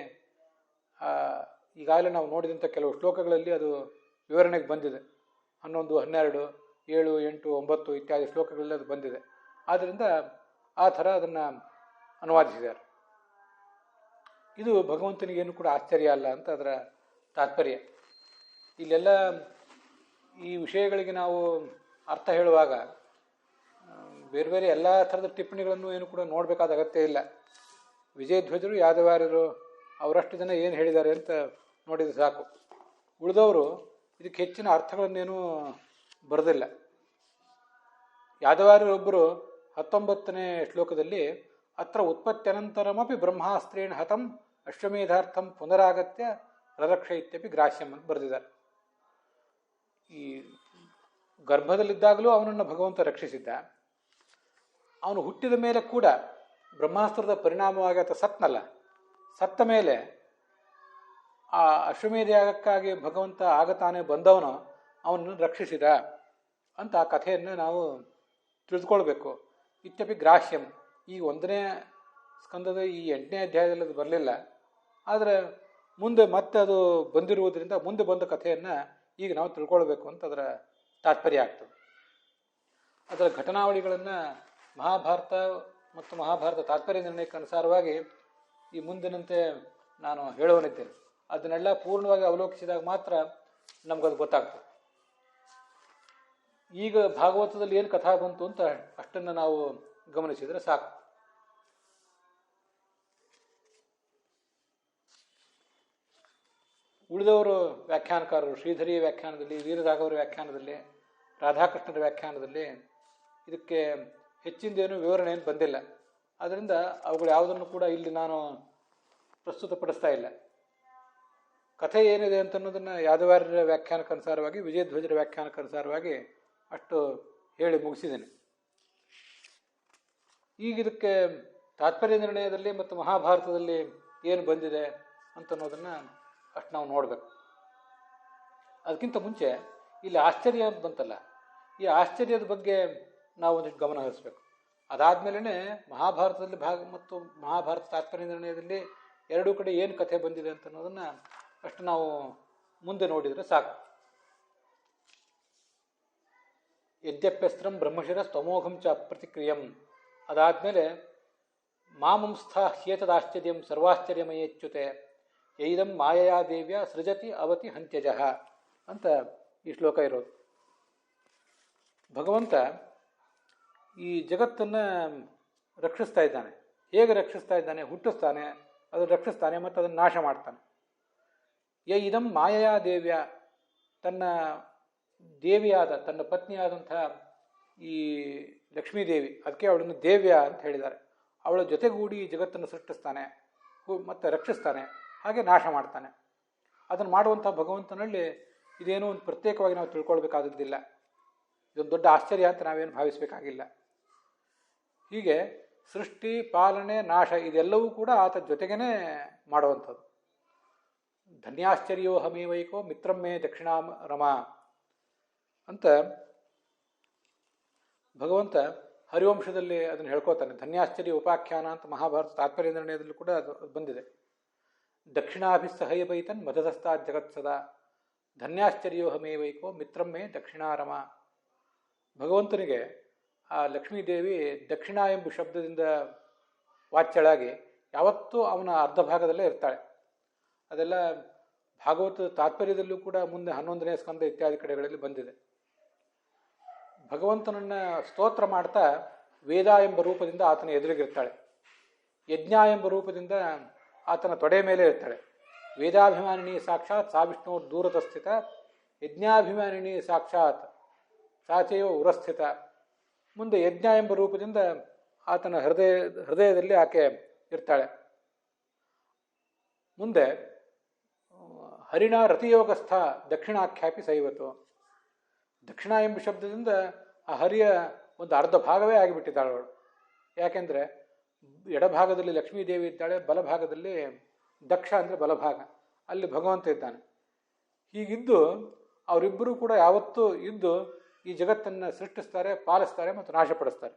ಈಗಾಗಲೇ ನಾವು ನೋಡಿದಂಥ ಕೆಲವು ಶ್ಲೋಕಗಳಲ್ಲಿ ಅದು ವಿವರಣೆಗೆ ಬಂದಿದೆ. 11, 12, 7, 8, 9 ಇತ್ಯಾದಿ ಶ್ಲೋಕಗಳಲ್ಲಿ ಅದು ಬಂದಿದೆ. ಆದ್ದರಿಂದ ಆ ಥರ ಅದನ್ನು ಅನುವಾದಿಸಿದ್ದಾರೆ. ಇದು ಭಗವಂತನಿಗೇನು ಕೂಡ ಆಶ್ಚರ್ಯ ಅಲ್ಲ ಅಂತ ಅದರ ತಾತ್ಪರ್ಯ. ಇಲ್ಲೆಲ್ಲ ಈ ವಿಷಯಗಳಿಗೆ ನಾವು ಅರ್ಥ ಹೇಳುವಾಗ ಬೇರೆ ಬೇರೆ ಎಲ್ಲ ಥರದ ಟಿಪ್ಪಣಿಗಳನ್ನು ಏನು ಕೂಡ ನೋಡಬೇಕಾದ ಅಗತ್ಯ ಇಲ್ಲ. ವಿಜಯಧ್ವಜರು, ಯಾದವಾರ್ಯರು ಅವರಷ್ಟು ಜನ ಏನು ಹೇಳಿದ್ದಾರೆ ಅಂತ ನೋಡಿದರೆ ಸಾಕು. ಉಳಿದವರು ಇದಕ್ಕೆ ಹೆಚ್ಚಿನ ಅರ್ಥಗಳನ್ನೇನೂ ಬರೆದಿಲ್ಲ. ಯಾದವಾರ್ಯರೊಬ್ಬರು 19ನೇ ಶ್ಲೋಕದಲ್ಲಿ ಅತ್ರ ಉತ್ಪತ್ತ್ಯನಂತರಮಪಿ ಬ್ರಹ್ಮಾಸ್ತ್ರೇಣ ಹತಂ ಅಶ್ವಮೇಧಾರ್ಥಂ ಪುನರಾಗತ್ಯ ರರಕ್ಷ ಇತ್ಯಪಿ ಗ್ರಾಹ್ಯಂ ಅಂತ ಬರೆದಿದ್ದಾರೆ. ಈ ಗರ್ಭದಲ್ಲಿದ್ದಾಗಲೂ ಅವನನ್ನು ಭಗವಂತ ರಕ್ಷಿಸಿದ್ದ. ಅವನು ಹುಟ್ಟಿದ ಮೇಲೆ ಕೂಡ ಬ್ರಹ್ಮಾಸ್ತ್ರದ ಪರಿಣಾಮವಾಗಿ ಆತ ಸತ್ನಲ್ಲ, ಸತ್ತ ಮೇಲೆ ಆ ಅಶ್ವಮೇಧ ಯಾಗಕ್ಕಾಗಿ ಭಗವಂತ ಆಗತಾನೆ ಬಂದವನು ಅವನನ್ನು ರಕ್ಷಿಸಿದ ಅಂತ ಆ ಕಥೆಯನ್ನು ನಾವು ತಿಳಿದುಕೊಳ್ಬೇಕು. ಇತ್ಯಪಿ ಗ್ರಾಹ್ಯಂ. ಈ 1ನೇ ಸ್ಕಂದದ ಈ 8ನೇ ಅಧ್ಯಾಯದಲ್ಲಿ ಅದು ಬರಲಿಲ್ಲ, ಆದರೆ ಮುಂದೆ ಮತ್ತೆ ಅದು ಬಂದಿರುವುದರಿಂದ ಮುಂದೆ ಬಂದ ಕಥೆಯನ್ನು ಈಗ ನಾವು ತಿಳ್ಕೊಳ್ಬೇಕು ಅಂತ ಅದರ ತಾತ್ಪರ್ಯ ಆಗ್ತದೆ. ಅದರ ಘಟನಾವಳಿಗಳನ್ನು ಮಹಾಭಾರತ ಮತ್ತು ಮಹಾಭಾರತ ತಾತ್ಪರ್ಯ ನಿರ್ಣಯಕ್ಕೆ ಅನುಸಾರವಾಗಿ ಈ ಮುಂದಿನಂತೆ ನಾನು ಹೇಳುವನಿದ್ದೇನೆ. ಅದನ್ನೆಲ್ಲ ಪೂರ್ಣವಾಗಿ ಅವಲೋಕಿಸಿದಾಗ ಮಾತ್ರ ನಮಗದು ಗೊತ್ತಾಗ್ತದೆ. ಈಗ ಭಾಗವತದಲ್ಲಿ ಏನು ಕಥಾ ಬಂತು ಅಂತ ಅಷ್ಟನ್ನು ನಾವು ಗಮನಿಸಿದರೆ ಸಾಕು. ಉಳಿದವರು ವ್ಯಾಖ್ಯಾನಕಾರರು ಶ್ರೀಧರಿಯ ವ್ಯಾಖ್ಯಾನದಲ್ಲಿ, ವೀರರಾಘವರ ವ್ಯಾಖ್ಯಾನದಲ್ಲಿ, ರಾಧಾಕೃಷ್ಣರ ವ್ಯಾಖ್ಯಾನದಲ್ಲಿ ಇದಕ್ಕೆ ಹೆಚ್ಚಿಂದೇನು ವಿವರಣೆ ಏನು ಬಂದಿಲ್ಲ. ಆದ್ದರಿಂದ ಅವುಗಳು ಯಾವುದನ್ನು ಕೂಡ ಇಲ್ಲಿ ನಾನು ಪ್ರಸ್ತುತಪಡಿಸ್ತಾ ಇಲ್ಲ. ಕಥೆ ಏನಿದೆ ಅಂತನ್ನೋದನ್ನು ಯಾದವಾರ್ಯರ ವ್ಯಾಖ್ಯಾನಕ್ಕನುಸಾರವಾಗಿ, ವಿಜಯಧ್ವಜರ ವ್ಯಾಖ್ಯಾನಕ್ಕನುಸಾರವಾಗಿ ಅಷ್ಟು ಹೇಳಿ ಮುಗಿಸಿದ್ದೇನೆ. ಈಗ ಇದಕ್ಕೆ ತಾತ್ಪರ್ಯ ನಿರ್ಣಯದಲ್ಲಿ ಮತ್ತು ಮಹಾಭಾರತದಲ್ಲಿ ಏನು ಬಂದಿದೆ ಅಂತನ್ನೋದನ್ನು ಅಷ್ಟು ನಾವು ನೋಡಬೇಕು. ಅದಕ್ಕಿಂತ ಮುಂಚೆ ಇಲ್ಲಿ ಆಶ್ಚರ್ಯ ಅಂತ ಬಂತಲ್ಲ, ಈ ಆಶ್ಚರ್ಯದ ಬಗ್ಗೆ ನಾವು ಒಂದಿಷ್ಟು ಗಮನ ಹರಿಸ್ಬೇಕು. ಅದಾದಮೇಲೆ ಮಹಾಭಾರತದಲ್ಲಿ ಮತ್ತು ಮಹಾಭಾರತ ತಾತ್ಪರ್ಯ ನಿರ್ಣಯದಲ್ಲಿ ಎರಡೂ ಕಡೆ ಏನು ಕಥೆ ಬಂದಿದೆ ಅಂತ ಅನ್ನೋದನ್ನು ಅಷ್ಟು ನಾವು ಮುಂದೆ ನೋಡಿದರೆ ಸಾಕು. ಯದ್ಯಪ್ಯಸ್ತ್ರಂ ಬ್ರಹ್ಮಶಿರ ಸ್ತಮೋಘಂ ಚ ಅಪ್ರತಿಕ್ರಿಯಂ. ಅದಾದಮೇಲೆ ಮಾಮಂಸ್ಥ ಹ್ಯೇತದಾಶ್ಚರ್ಯಂ ಸರ್ವಾಶ್ಚರ್ಯಮಯೇಚ್ಯುತೆ ಯೈದಂ ಮಾಯಾ ದೇವ್ಯ ಸೃಜತಿ ಅವತಿ ಹಂತ್ಯಜಃ ಅಂತ ಈ ಶ್ಲೋಕ ಇರೋದು. ಭಗವಂತ ಈ ಜಗತ್ತನ್ನು ರಕ್ಷಿಸ್ತಾ ಇದ್ದಾನೆ. ಹೇಗೆ ರಕ್ಷಿಸ್ತಾ ಇದ್ದಾನೆ? ಹುಟ್ಟಿಸ್ತಾನೆ, ಅದನ್ನು ರಕ್ಷಿಸ್ತಾನೆ ಮತ್ತು ಅದನ್ನು ನಾಶ ಮಾಡ್ತಾನೆ. ಇದಂ ಮಾಯಾ ದೇವ್ಯ, ತನ್ನ ದೇವಿಯಾದ, ತನ್ನ ಪತ್ನಿಯಾದಂಥ ಈ ಲಕ್ಷ್ಮೀದೇವಿ, ಅದಕ್ಕೆ ಅವಳನ್ನು ದೇವ್ಯ ಅಂತ ಹೇಳಿದ್ದಾರೆ. ಅವಳ ಜೊತೆಗೂಡಿ ಈ ಜಗತ್ತನ್ನು ಸೃಷ್ಟಿಸ್ತಾನೆ ಮತ್ತು ರಕ್ಷಿಸ್ತಾನೆ, ಹಾಗೆ ನಾಶ ಮಾಡ್ತಾನೆ. ಅದನ್ನು ಮಾಡುವಂಥ ಭಗವಂತನಲ್ಲಿ ಇದೇನೋ ಒಂದು ಪ್ರತ್ಯೇಕವಾಗಿ ನಾವು ತಿಳ್ಕೊಳ್ಬೇಕಾದದ್ದಿಲ್ಲ. ಇದೊಂದು ದೊಡ್ಡ ಆಶ್ಚರ್ಯ ಅಂತ ನಾವೇನು ಭಾವಿಸಬೇಕಾಗಿಲ್ಲ. ಹೀಗೆ ಸೃಷ್ಟಿ, ಪಾಲನೆ, ನಾಶ ಇದೆಲ್ಲವೂ ಕೂಡ ಆತ ಜೊತೆಗೇ ಮಾಡುವಂಥದ್ದು. ಧನ್ಯಾಶ್ಚರ್ಯೋ ಹಮೇವೈಕೋ ಮಿತ್ರಮ್ಮೆ ದಕ್ಷಿಣಾಂ ರಮಾ ಅಂತ ಭಗವಂತ ಹರಿವಂಶದಲ್ಲಿ ಅದನ್ನು ಹೇಳ್ಕೋತಾನೆ. ಧನ್ಯಾಶ್ಚರ್ಯ ಉಪಾಖ್ಯಾನ ಅಂತ ಮಹಾಭಾರತ ತಾತ್ಪರ್ಯ ನಿರ್ಣಯದಲ್ಲೂ ಕೂಡ ಅದು ಬಂದಿದೆ. ದಕ್ಷಿಣಾಭಿಸ್ಸಹಯಬೈತನ್ ಮಧದಸ್ತಾತ್ ಜಗತ್ಸದ ಧನ್ಯಾಶ್ಚರ್ಯೋ ಹಮೇವೈಕೋ ಮಿತ್ರಮ್ಮೆ ದಕ್ಷಿಣಾರಮ. ಭಗವಂತನಿಗೆ ಆ ಲಕ್ಷ್ಮೀದೇವಿ ದಕ್ಷಿಣ ಎಂಬ ಶಬ್ದದಿಂದ ವಾಚ್ಯಳಾಗಿ ಯಾವತ್ತೂ ಅವನ ಅರ್ಧ ಭಾಗದಲ್ಲೇ ಇರ್ತಾಳೆ. ಅದೆಲ್ಲ ಭಾಗವತದ ತಾತ್ಪರ್ಯದಲ್ಲೂ ಕೂಡ ಮುಂದೆ 11ನೇ ಸ್ಕಂದ ಇತ್ಯಾದಿ ಕಡೆಗಳಲ್ಲಿ ಬಂದಿದೆ. ಭಗವಂತನನ್ನು ಸ್ತೋತ್ರ ಮಾಡ್ತಾ ವೇದ ಎಂಬ ರೂಪದಿಂದ ಆತನ ಎದುರಿಗಿರ್ತಾಳೆ. ಯಜ್ಞ ಎಂಬ ರೂಪದಿಂದ ಆತನ ತೊಡೆ ಮೇಲೆ ಇರ್ತಾಳೆ. ವೇದಾಭಿಮಾನಿನಿ ಸಾಕ್ಷಾತ್ ಸಾ ವಿಷ್ಣು ದೂರತಸ್ಥಿತ, ಯಜ್ಞಾಭಿಮಾನಿನಿ ಸಾಕ್ಷಾತ್ ಸಾಚೆಯೋ ಉರಸ್ಥಿತ. ಮುಂದೆ ಯಜ್ಞ ಎಂಬ ರೂಪದಿಂದ ಆತನ ಹೃದಯದಲ್ಲಿ ಆಕೆ ಇರ್ತಾಳೆ. ಮುಂದೆ ಹರಿಣ ರತಿಯೋಗಸ್ಥ ದಕ್ಷಿಣಾಖ್ಯಾಪಿ ಸೈವತು. ದಕ್ಷಿಣ ಎಂಬ ಶಬ್ದದಿಂದ ಆ ಹರಿಯ ಒಂದು ಅರ್ಧ ಭಾಗವೇ ಆಗಿಬಿಟ್ಟಿದ್ದಾಳೆ ಅವಳು. ಯಾಕೆಂದರೆ ಎಡಭಾಗದಲ್ಲಿ ಲಕ್ಷ್ಮೀದೇವಿ ಇದ್ದಾಳೆ, ಬಲಭಾಗದಲ್ಲಿ ದಕ್ಷ ಅಂದರೆ ಬಲಭಾಗ, ಅಲ್ಲಿ ಭಗವಂತ ಇದ್ದಾನೆ. ಹೀಗಿದ್ದು ಅವರಿಬ್ಬರೂ ಕೂಡ ಯಾವತ್ತೂ ಇದ್ದು ಈ ಜಗತ್ತನ್ನು ಸೃಷ್ಟಿಸ್ತಾರೆ, ಪಾಲಿಸ್ತಾರೆ ಮತ್ತು ನಾಶಪಡಿಸ್ತಾರೆ.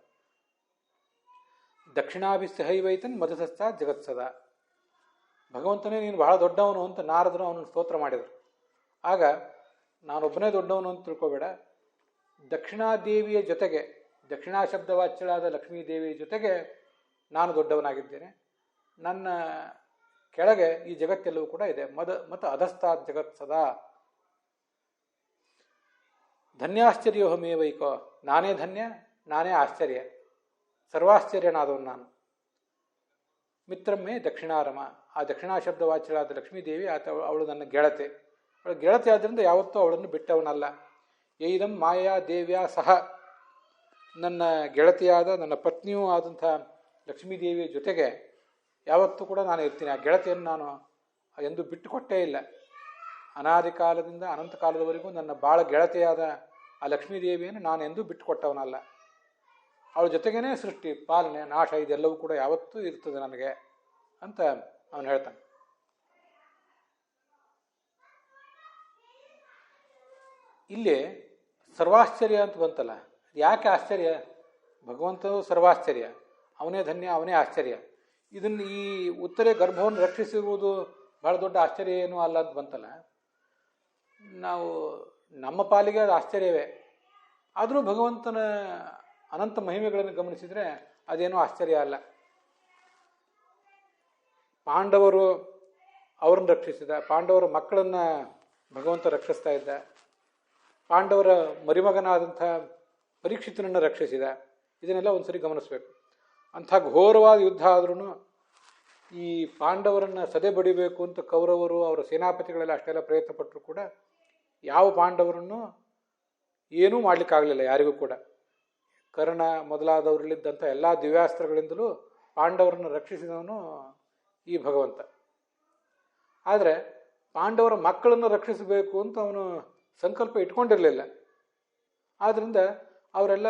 ದಕ್ಷಿಣಾಭಿಸ್ಸಹೈವೈತನ್ ಮಧುಸಸ್ಥ ಜಗತ್ಸದ. ಭಗವಂತನೇ ನೀನು ಬಹಳ ದೊಡ್ಡವನು ಅಂತ ನಾರದರು ಅವನನ್ನು ಸ್ತೋತ್ರ ಮಾಡಿದರು. ಆಗ ನಾನೊಬ್ಬನೇ ದೊಡ್ಡವನು ಅಂತ ತಿಳ್ಕೊಬೇಡ, ದಕ್ಷಿಣಾದೇವಿಯ ಜೊತೆಗೆ, ದಕ್ಷಿಣಾ ಶಬ್ದವಾಚ್ಯಳಾದ ಲಕ್ಷ್ಮೀದೇವಿಯ ಜೊತೆಗೆ ನಾನು ದೊಡ್ಡವನಾಗಿದ್ದೇನೆ. ನನ್ನ ಕೆಳಗೆ ಈ ಜಗತ್ತೆಲ್ಲವೂ ಕೂಡ ಇದೆ. ಮತ್ತು ಅಧಸ್ತಾತ್ ಜಗತ್ ಸದಾ ಧನ್ಯಾಶ್ಚರ್ಯೋಹಮೇವೈಕೋ, ನಾನೇ ಧನ್ಯ, ನಾನೇ ಆಶ್ಚರ್ಯ, ಸರ್ವಾಶ್ಚರ್ಯನಾದವನು ನಾನು. ಮಿತ್ರಮ್ಮೆ ದಕ್ಷಿಣಾರಮ, ಆ ದಕ್ಷಿಣಾ ಶಬ್ದವಾಚ್ಯಳಾದ ಲಕ್ಷ್ಮೀದೇವಿ ಅವಳು ನನ್ನ ಗೆಳತಿ. ಅವಳು ಗೆಳತಿ ಆದ್ದರಿಂದ ಯಾವತ್ತೂ ಅವಳನ್ನು ಬಿಟ್ಟವನಲ್ಲ. ಏದಂ ಮಾಯಾ ದೇವ್ಯಾ ಸಹ, ನನ್ನ ಗೆಳತಿಯಾದ ನನ್ನ ಪತ್ನಿಯೂ ಆದಂಥ ಲಕ್ಷ್ಮೀದೇವಿಯ ಜೊತೆಗೆ ಯಾವತ್ತೂ ಕೂಡ ನಾನು ಇರ್ತೀನಿ. ಆ ಗೆಳತಿಯನ್ನು ನಾನು ಎಂದು ಬಿಟ್ಟುಕೊಟ್ಟೇ ಇಲ್ಲ. ಅನಾದಿ ಕಾಲದಿಂದ ಅನಂತ ಕಾಲದವರೆಗೂ ನನ್ನ ಭಾಳ ಗೆಳತಿಯಾದ ಆ ಲಕ್ಷ್ಮೀದೇವಿಯನ್ನು ನಾನು ಎಂದೂ ಬಿಟ್ಟುಕೊಟ್ಟವನಲ್ಲ. ಅವಳ ಜೊತೆಗೇ ಸೃಷ್ಟಿ, ಪಾಲನೆ, ನಾಶ ಇದೆಲ್ಲವೂ ಕೂಡ ಯಾವತ್ತೂ ಇರ್ತದೆ ನನಗೆ ಅಂತ ಅವನು ಹೇಳ್ತಾನೆ. ಇಲ್ಲಿ ಸರ್ವಾಶ್ಚರ್ಯ ಅಂತ ಬಂತಲ್ಲ, ಯಾಕೆ ಆಶ್ಚರ್ಯ? ಭಗವಂತನು ಸರ್ವಾಶ್ಚರ್ಯ, ಅವನೇ ಧನ್ಯ, ಅವನೇ ಆಶ್ಚರ್ಯ. ಇದನ್ನು ಈ ಉತ್ತರೆ ಗರ್ಭವನ್ನು ರಕ್ಷಿಸಿರುವುದು ಬಹಳ ದೊಡ್ಡ ಆಶ್ಚರ್ಯ ಏನೂ ಅಲ್ಲ ಅಂತ ಬಂತಲ್ಲ. ನಾವು ನಮ್ಮ ಪಾಲಿಗೆ ಅದು ಆಶ್ಚರ್ಯವೇ. ಆದರೂ ಭಗವಂತನ ಅನಂತ ಮಹಿಮೆಗಳನ್ನು ಗಮನಿಸಿದರೆ ಅದೇನೂ ಆಶ್ಚರ್ಯ ಅಲ್ಲ. ಪಾಂಡವರು ಅವರನ್ನು ರಕ್ಷಿಸಿದ, ಪಾಂಡವರ ಮಕ್ಕಳನ್ನು ಭಗವಂತ ರಕ್ಷಿಸ್ತಾ ಇದ್ದ, ಪಾಂಡವರ ಮರಿಮಗನಾದಂಥ ಪರೀಕ್ಷಿತನನ್ನು ರಕ್ಷಿಸಿದ. ಇದನ್ನೆಲ್ಲ ಒಂದು ಸರಿ ಗಮನಿಸಬೇಕು. ಅಂಥ ಘೋರವಾದ ಯುದ್ಧ ಆದ್ರೂ ಈ ಪಾಂಡವರನ್ನು ಸದೆ ಬಡಿಬೇಕು ಅಂತ ಕೌರವರು ಅವರ ಸೇನಾಪತಿಗಳೆಲ್ಲ ಅಷ್ಟೆಲ್ಲ ಪ್ರಯತ್ನ ಪಟ್ಟರು ಕೂಡ ಯಾವ ಪಾಂಡವರನ್ನು ಏನೂ ಮಾಡಲಿಕ್ಕಾಗಲಿಲ್ಲ ಯಾರಿಗೂ ಕೂಡ. ಕರ್ಣ ಮೊದಲಾದವರಲ್ಲಿದ್ದಂಥ ಎಲ್ಲ ದಿವ್ಯಾಸ್ತ್ರಗಳಿಂದಲೂ ಪಾಂಡವರನ್ನು ರಕ್ಷಿಸಿದವನು ಈ ಭಗವಂತ. ಆದರೆ ಪಾಂಡವರ ಮಕ್ಕಳನ್ನು ರಕ್ಷಿಸಬೇಕು ಅಂತ ಅವನು ಸಂಕಲ್ಪ ಇಟ್ಕೊಂಡಿರಲಿಲ್ಲ. ಆದ್ದರಿಂದ ಅವರೆಲ್ಲ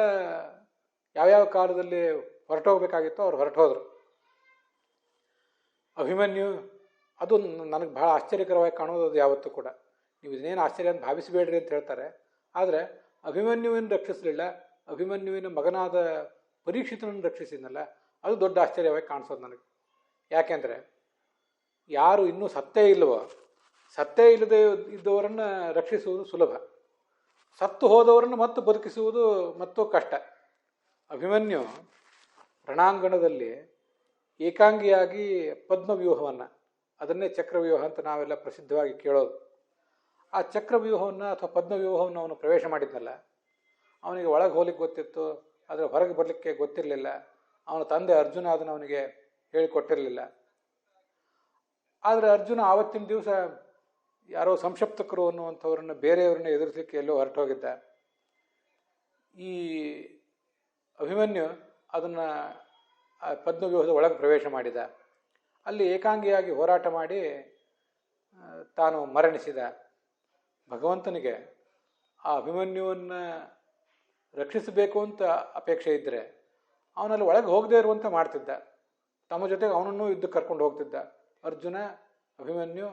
ಯಾವ್ಯಾವ ಕಾಲದಲ್ಲಿ ಹೊರಟೋಗ್ಬೇಕಾಗಿತ್ತೋ ಅವ್ರು ಹೊರಟೋದ್ರು. ಅಭಿಮನ್ಯು, ಅದು ನನಗೆ ಬಹಳ ಆಶ್ಚರ್ಯಕರವಾಗಿ ಕಾಣೋದು. ಅದು ಯಾವತ್ತೂ ಕೂಡ ನೀವು ಇದನ್ನೇನು ಆಶ್ಚರ್ಯ ಅಂತ ಭಾವಿಸಬೇಡ್ರಿ ಅಂತ ಹೇಳ್ತಾರೆ. ಆದರೆ ಅಭಿಮನ್ಯುವಿನ ರಕ್ಷಿಸಲಿಲ್ಲ, ಅಭಿಮನ್ಯುವಿನ ಮಗನಾದ ಪರೀಕ್ಷಿತನನ್ನು ರಕ್ಷಿಸಿದ್ನಲ್ಲ, ಅದು ದೊಡ್ಡ ಆಶ್ಚರ್ಯವಾಗಿ ಕಾಣಿಸೋದು ನನಗೆ. ಯಾಕೆಂದರೆ ಯಾರು ಇನ್ನೂ ಸತ್ತೇ ಇಲ್ಲವೋ, ಸತ್ತೇ ಇಲ್ಲದೆ ಇದ್ದವರನ್ನು ರಕ್ಷಿಸುವುದು ಸುಲಭ, ಸತ್ತು ಹೋದವರನ್ನು ಮತ್ತೆ ಬದುಕಿಸುವುದು ಮತ್ತೂ ಕಷ್ಟ. ಅಭಿಮನ್ಯು ರಣಾಂಗಣದಲ್ಲಿ ಏಕಾಂಗಿಯಾಗಿ ಪದ್ಮವ್ಯೂಹವನ್ನು, ಅದನ್ನೇ ಚಕ್ರವ್ಯೂಹ ಅಂತ ನಾವೆಲ್ಲ ಪ್ರಸಿದ್ಧವಾಗಿ ಕೇಳೋದು, ಆ ಚಕ್ರವ್ಯೂಹವನ್ನು ಅಥವಾ ಪದ್ಮವ್ಯೂಹವನ್ನು ಅವನು ಪ್ರವೇಶ ಮಾಡಿದ್ನಲ್ಲ, ಅವನಿಗೆ ಒಳಗೆ ಹೋಗ್ಲಿಕ್ಕೆ ಗೊತ್ತಿತ್ತು, ಆದರೆ ಹೊರಗೆ ಬರಲಿಕ್ಕೆ ಗೊತ್ತಿರಲಿಲ್ಲ. ಅವನ ತಂದೆ ಅರ್ಜುನ ಅದನ್ನು ಅವನಿಗೆ ಹೇಳಿಕೊಟ್ಟಿರಲಿಲ್ಲ. ಆದರೆ ಅರ್ಜುನ ಆವತ್ತಿನ ದಿವಸ ಯಾರೋ ಸಂಶಪ್ತಕರು ಅನ್ನುವಂಥವ್ರನ್ನ ಬೇರೆಯವ್ರನ್ನ ಎದುರಿಸಲಿಕ್ಕೆ ಎಲ್ಲೋ ಹೊರಟೋಗಿದ್ದ. ಈ ಅಭಿಮನ್ಯು ಅದನ್ನು ಪದ್ಮವ್ಯೂಹದ ಒಳಗೆ ಪ್ರವೇಶ ಮಾಡಿದ. ಅಲ್ಲಿ ಏಕಾಂಗಿಯಾಗಿ ಹೋರಾಟ ಮಾಡಿ ತಾನು ಮರಣಿಸಿದ. ಭಗವಂತನಿಗೆ ಆ ಅಭಿಮನ್ಯುವನ್ನು ರಕ್ಷಿಸಬೇಕು ಅಂತ ಅಪೇಕ್ಷೆ ಇದ್ದರೆ ಅವನಲ್ಲಿ ಒಳಗೆ ಹೋಗದೇ ಇರುವಂತೆ ಮಾಡ್ತಿದ್ದ. ತಮ್ಮ ಜೊತೆಗೆ ಅವನನ್ನು ಯುದ್ಧಕ್ಕೆ ಕರ್ಕೊಂಡು ಹೋಗ್ತಿದ್ದ. ಅರ್ಜುನ, ಅಭಿಮನ್ಯು,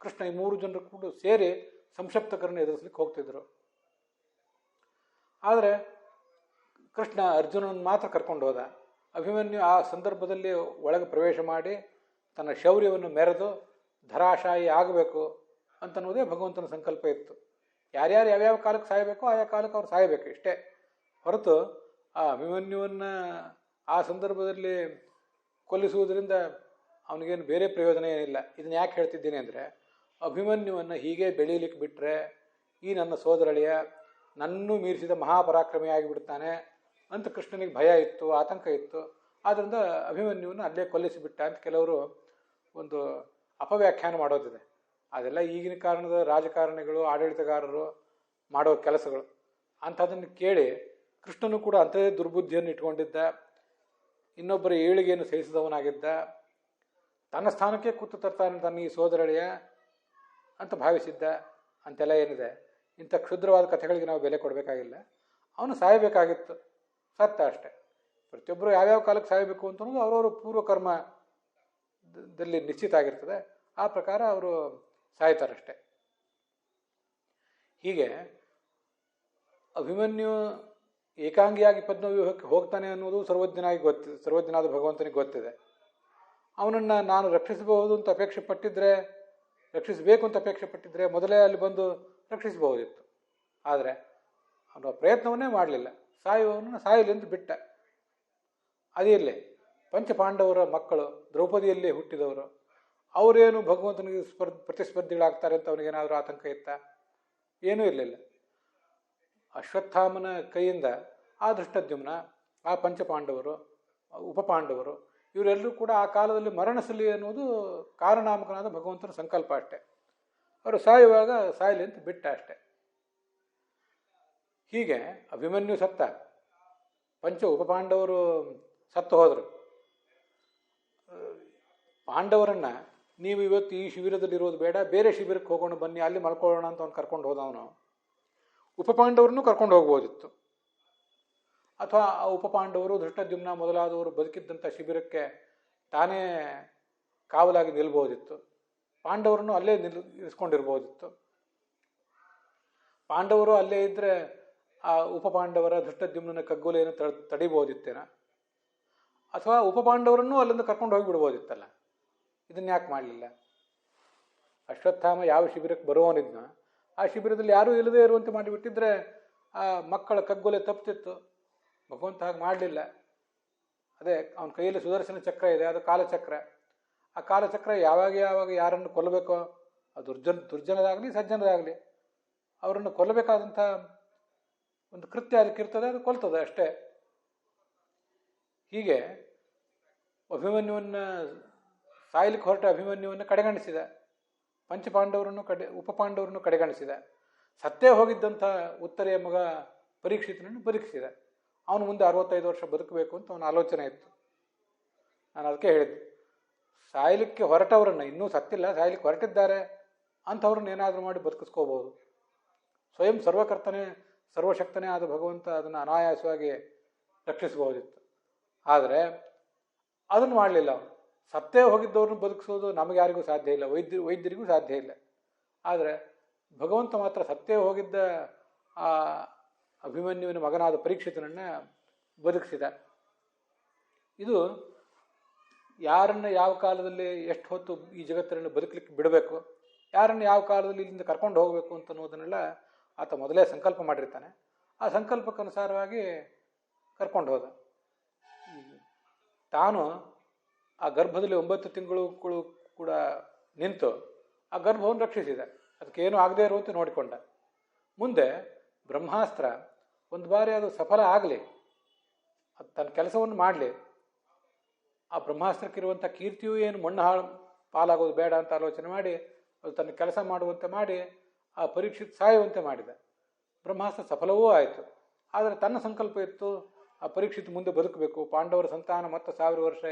ಕೃಷ್ಣ, ಈ ಮೂರು ಜನರು ಕೂಡ ಸೇರಿ ಸಂಶಪ್ತಕರನ್ನು ಎದುರಿಸಲಿಕ್ಕೆ ಹೋಗ್ತಿದ್ರು. ಆದರೆ ಕೃಷ್ಣ ಅರ್ಜುನನ್ನು ಮಾತ್ರ ಕರ್ಕೊಂಡು ಹೋದ. ಅಭಿಮನ್ಯು ಆ ಸಂದರ್ಭದಲ್ಲಿ ಒಳಗೆ ಪ್ರವೇಶ ಮಾಡಿ ತನ್ನ ಶೌರ್ಯವನ್ನು ಮೆರೆದು ಧರಾಶಾಯಿ ಆಗಬೇಕು ಅಂತನ್ನುವುದೇ ಭಗವಂತನ ಸಂಕಲ್ಪ ಇತ್ತು. ಯಾರ್ಯಾರು ಯಾವ್ಯಾವ ಕಾಲಕ್ಕೆ ಸಾಯಬೇಕೋ ಆಯಾ ಕಾಲಕ್ಕೆ ಅವ್ರು ಸಾಯಬೇಕು, ಇಷ್ಟೇ ಹೊರತು ಆ ಅಭಿಮನ್ಯುವನ್ನು ಆ ಸಂದರ್ಭದಲ್ಲಿ ಕೊಲ್ಲಿಸುವುದರಿಂದ ಅವನಿಗೇನು ಬೇರೆ ಪ್ರಯೋಜನ ಏನಿಲ್ಲ. ಇದನ್ನು ಯಾಕೆ ಹೇಳ್ತಿದ್ದೀನಿ ಅಂದರೆ, ಅಭಿಮನ್ಯುವನ್ನು ಹೀಗೆ ಬೆಳೀಲಿಕ್ಕೆ ಬಿಟ್ಟರೆ ಈ ನನ್ನ ಸೋದರಳಿಯ ನನ್ನೂ ಮೀರಿಸಿದ ಮಹಾಪರಾಕ್ರಮಿ ಆಗಿಬಿಡ್ತಾನೆ ಅಂತ ಕೃಷ್ಣನಿಗೆ ಭಯ ಇತ್ತು, ಆತಂಕ ಇತ್ತು. ಆದ್ದರಿಂದ ಅಭಿಮನ್ಯುವನ್ನು ಅಲ್ಲೇ ಕೊಲ್ಲಿಸಿಬಿಟ್ಟ ಅಂತ ಕೆಲವರು ಒಂದು ಅಪವ್ಯಾಖ್ಯಾನ ಮಾಡೋದಿದೆ. ಅದೆಲ್ಲ ಈಗಿನ ಕಾರಣದ ರಾಜಕಾರಣಿಗಳು, ಆಡಳಿತಗಾರರು ಮಾಡೋ ಕೆಲಸಗಳು. ಅಂಥದನ್ನು ಕೇಳಿ ಕೃಷ್ಣನು ಕೂಡ ಅಂಥದೇ ದುರ್ಬುದ್ಧಿಯನ್ನು ಇಟ್ಕೊಂಡಿದ್ದ, ಇನ್ನೊಬ್ಬರ ಏಳಿಗೆಯನ್ನು ಸಹಿಸಿದವನಾಗಿದ್ದ, ತನ್ನ ಸ್ಥಾನಕ್ಕೆ ಕೂತು ತರ್ತಾನೆ ತನ್ನ ಈ ಸೋದರಳಿಯ ಅಂತ ಭಾವಿಸಿದ್ದ. ಅಂತೆಲ್ಲ ಏನಿದೆ, ಇಂಥ ಕ್ಷುದ್ರವಾದ ಕಥೆಗಳಿಗೆ ನಾವು ಬೆಲೆ ಕೊಡಬೇಕಾಗಿಲ್ಲ. ಅವನು ಸಾಯಬೇಕಾಗಿತ್ತು, ಸತ್ತ ಅಷ್ಟೆ. ಪ್ರತಿಯೊಬ್ಬರು ಯಾವ್ಯಾವ ಕಾಲಕ್ಕೆ ಸಾಯಬೇಕು ಅಂತ ಅನ್ನೋದು ಅವರವರು ಪೂರ್ವಕರ್ಮದಲ್ಲಿ ನಿಶ್ಚಿತ ಆಗಿರ್ತದೆ. ಆ ಪ್ರಕಾರ ಅವರು ಸಾಯ್ತಾರಷ್ಟೆ. ಹೀಗೆ ಅಭಿಮನ್ಯು ಏಕಾಂಗಿಯಾಗಿ ಪದ್ಮವ್ಯೂಹಕ್ಕೆ ಹೋಗ್ತಾನೆ ಅನ್ನೋದು ಸರ್ವಜ್ಞನಾದ ಭಗವಂತನಿಗೆ ಗೊತ್ತಿದೆ. ಅವನನ್ನು ನಾನು ರಕ್ಷಿಸಬಹುದು ಅಂತ ಅಪೇಕ್ಷೆ ಪಟ್ಟಿದ್ದರೆ, ರಕ್ಷಿಸಬೇಕು ಅಂತ ಅಪೇಕ್ಷೆ ಪಟ್ಟಿದ್ದರೆ ಮೊದಲೇ ಅಲ್ಲಿ ಬಂದು ರಕ್ಷಿಸಬಹುದಿತ್ತು. ಆದರೆ ಅವನು ಪ್ರಯತ್ನವನ್ನೇ ಮಾಡಲಿಲ್ಲ. ಸಾಯುವವನನ್ನು ಸಾಯಲಿ ಅಂತ ಬಿಟ್ಟ. ಅದೇ ಇಲ್ಲೇ ಪಂಚಪಾಂಡವರ ಮಕ್ಕಳು ದ್ರೌಪದಿಯಲ್ಲೇ ಹುಟ್ಟಿದವರು, ಅವರೇನು ಭಗವಂತನಿಗೆ ಪ್ರತಿಸ್ಪರ್ಧಿಗಳಾಗ್ತಾರೆ ಅಂತ ಅವನಿಗೇನಾದರೂ ಆತಂಕ ಇತ್ತಾ? ಏನೂ ಇರಲಿಲ್ಲ. ಅಶ್ವತ್ಥಾಮನ ಕೈಯಿಂದ ಆ ಧೃಷ್ಟದ್ಯುಮ್ನ, ಆ ಪಂಚಪಾಂಡವರು, ಉಪಪಾಂಡವರು ಇವರೆಲ್ಲರೂ ಕೂಡ ಆ ಕಾಲದಲ್ಲಿ ಮರಣಿಸಲಿ ಅನ್ನೋದು ಕಾರಣಾಮಕನಾದ ಭಗವಂತನ ಸಂಕಲ್ಪ ಅಷ್ಟೆ. ಅವರು ಸಾಯುವಾಗ ಸಾಯಲಿ ಅಂತ ಬಿಟ್ಟ ಅಷ್ಟೆ. ಹೀಗೆ ಅಭಿಮನ್ಯು ಸತ್ತ, ಉಪಪಾಂಡವರು ಸತ್ತು ಹೋದರು. ಪಾಂಡವರನ್ನು ನೀವು ಇವತ್ತು ಈ ಶಿಬಿರದಲ್ಲಿರೋದು ಬೇಡ, ಬೇರೆ ಶಿಬಿರಕ್ಕೆ ಹೋಗೋಣ ಬನ್ನಿ, ಅಲ್ಲಿ ಮಲ್ಕೊಳ್ಳೋಣ ಅಂತ ಅವ್ನು ಕರ್ಕೊಂಡು ಹೋದವನು. ಉಪಪಾಂಡವರನ್ನು ಕರ್ಕೊಂಡು ಹೋಗ್ಬೋದಿತ್ತು. ಅಥವಾ ಆ ಉಪಪಾಂಡವರು ಧೃಷ್ಟದ್ಯುಮ್ನ ಮೊದಲಾದವರು ಬದುಕಿದ್ದಂಥ ಶಿಬಿರಕ್ಕೆ ತಾನೇ ಕಾವಲಾಗಿ ನಿಲ್ಬೋದಿತ್ತು. ಪಾಂಡವರನ್ನು ಅಲ್ಲೇ ಇರಿಸ್ಕೊಂಡಿರ್ಬೋದಿತ್ತು. ಪಾಂಡವರು ಅಲ್ಲೇ ಇದ್ದರೆ ಆ ಉಪಪಾಂಡವರ ಧೃಷ್ಟದ್ಯುಮ್ನ ಕಗ್ಗೊಲೆಯನ್ನು ತಡಿಬೋದಿತ್ತೇನ? ಅಥವಾ ಉಪಪಾಂಡವರನ್ನು ಅಲ್ಲಿಂದ ಕರ್ಕೊಂಡು ಹೋಗಿಬಿಡ್ಬೋದಿತ್ತಲ್ಲ. ಇದನ್ನು ಯಾಕೆ ಮಾಡಲಿಲ್ಲ? ಅಶ್ವತ್ಥಾಮ ಯಾವ ಶಿಬಿರಕ್ಕೆ ಬರುವವನಿದ್ನ ಆ ಶಿಬಿರದಲ್ಲಿ ಯಾರೂ ಇಲ್ಲದೇ ಇರುವಂತೆ ಮಾಡಿಬಿಟ್ಟಿದ್ರೆ ಆ ಮಕ್ಕಳ ಕಗ್ಗೊಲೆ ತಪ್ಪಿತಿತ್ತು. ಭಗವಂತ ಹಾಗೆ ಮಾಡಲಿಲ್ಲ. ಅದೇ ಅವನ ಕೈಯಲ್ಲಿ ಸುದರ್ಶನ ಚಕ್ರ ಇದೆ, ಅದು ಕಾಲಚಕ್ರ. ಆ ಕಾಲಚಕ್ರ ಯಾವಾಗ ಯಾರನ್ನು ಕೊಲ್ಲಬೇಕೋ, ಅದು ದುರ್ಜನರಾಗಲಿ ಸಜ್ಜನರಾಗಲಿ ಅವರನ್ನು ಕೊಲ್ಲಬೇಕಾದಂಥ ಒಂದು ಕೃತ್ಯ ಅದಕ್ಕಿರ್ತದೆ, ಅದು ಕೊಲ್ತದೆ ಅಷ್ಟೇ. ಹೀಗೆ ಅಭಿಮನ್ಯುವನ್ನು ಸಾಯಲಿಕ್ಕೆ ಹೊರಟ ಅಭಿಮನ್ಯುವನ್ನು ಕಡೆಗಣಿಸಿದ, ಪಂಚಪಾಂಡವರನ್ನು ಉಪಪಾಂಡವರನ್ನು ಕಡೆಗಣಿಸಿದ. ಸತ್ತೇ ಹೋಗಿದ್ದಂಥ ಉತ್ತರೆಯ ಮಗ ಪರೀಕ್ಷಿತನನ್ನು ಬದುಕಿಸಿದ. ಅವನು ಮುಂದೆ 65 ವರ್ಷ ಬದುಕಬೇಕು ಅಂತ ಅವನ ಆಲೋಚನೆ ಇತ್ತು. ನಾನು ಅದಕ್ಕೆ ಹೇಳಿದ್ದು, ಸಾಯಲಿಕ್ಕೆ ಹೊರಟವರನ್ನು, ಇನ್ನೂ ಸತ್ತಿಲ್ಲ, ಸಾಯಲಿಕ್ಕೆ ಹೊರಟಿದ್ದಾರೆ ಅಂಥವ್ರನ್ನ ಏನಾದರೂ ಮಾಡಿ ಬದುಕಿಸ್ಕೋಬೋದು. ಸ್ವಯಂ ಸರ್ವಶಕ್ತನೇ ಆದ ಭಗವಂತ ಅದನ್ನು ಅನಾಯಾಸವಾಗಿ ರಕ್ಷಿಸಬಹುದಿತ್ತು. ಆದರೆ ಅದನ್ನು ಮಾಡಲಿಲ್ಲ ಅವನು. ಸತ್ತೇ ಹೋಗಿದ್ದವ್ರನ್ನ ಬದುಕಿಸೋದು ನಮಗೆ ಯಾರಿಗೂ ಸಾಧ್ಯ ಇಲ್ಲ, ವೈದ್ಯರಿಗೂ ಸಾಧ್ಯ ಇಲ್ಲ. ಆದರೆ ಭಗವಂತ ಮಾತ್ರ ಸತ್ತೇ ಹೋಗಿದ್ದ ಆ ಅಭಿಮನ್ಯುವಿನ ಮಗನಾದ ಪರೀಕ್ಷಿತನನ್ನು ಬದುಕಿಸಿದ. ಇದು ಯಾರನ್ನು ಯಾವ ಕಾಲದಲ್ಲಿ ಎಷ್ಟು ಹೊತ್ತು ಈ ಜಗತ್ತನ್ನು ಬದುಕಲಿಕ್ಕೆ ಬಿಡಬೇಕು, ಯಾರನ್ನು ಯಾವ ಕಾಲದಲ್ಲಿ ಇಲ್ಲಿಂದ ಕರ್ಕೊಂಡು ಹೋಗಬೇಕು ಅಂತ ಅನ್ನೋದನ್ನೆಲ್ಲ ಆತ ಮೊದಲೇ ಸಂಕಲ್ಪ ಮಾಡಿರ್ತಾನೆ. ಆ ಸಂಕಲ್ಪಕ್ಕನುಸಾರವಾಗಿ ಕರ್ಕೊಂಡು ಹೋದ. ತಾನು ಆ ಗರ್ಭದಲ್ಲಿ 9 ತಿಂಗಳು ಕೂಡ ನಿಂತು ಆ ಗರ್ಭವನ್ನು ರಕ್ಷಿಸಿದ. ಅದಕ್ಕೇನು ಆಗದೇ ಇರುವಂತೆ ನೋಡಿಕೊಂಡ. ಮುಂದೆ ಬ್ರಹ್ಮಾಸ್ತ್ರ ಒಂದು ಬಾರಿ ಅದು ಸಫಲ ಆಗಲಿ, ಅದು ತನ್ನ ಕೆಲಸವನ್ನು ಮಾಡಲಿ, ಆ ಬ್ರಹ್ಮಾಸ್ತ್ರಕ್ಕಿರುವಂಥ ಕೀರ್ತಿಯೂ ಏನು ಮಣ್ಣು ಪಾಲಾಗೋದು ಬೇಡ ಅಂತ ಆಲೋಚನೆ ಮಾಡಿ ಅದು ತನ್ನ ಕೆಲಸ ಮಾಡುವಂತೆ ಮಾಡಿ ಆ ಪರೀಕ್ಷಿತ್ ಸಾಯುವಂತೆ ಮಾಡಿದ. ಬ್ರಹ್ಮಾಸ್ತ್ರ ಸಫಲವೂ ಆಯಿತು. ಆದರೆ ತನ್ನ ಸಂಕಲ್ಪ ಇತ್ತು, ಆ ಪರೀಕ್ಷಿತ್ ಮುಂದೆ ಬದುಕಬೇಕು, ಪಾಂಡವರ ಸಂತಾನ ಮತ್ತೆ 1000 ವರ್ಷ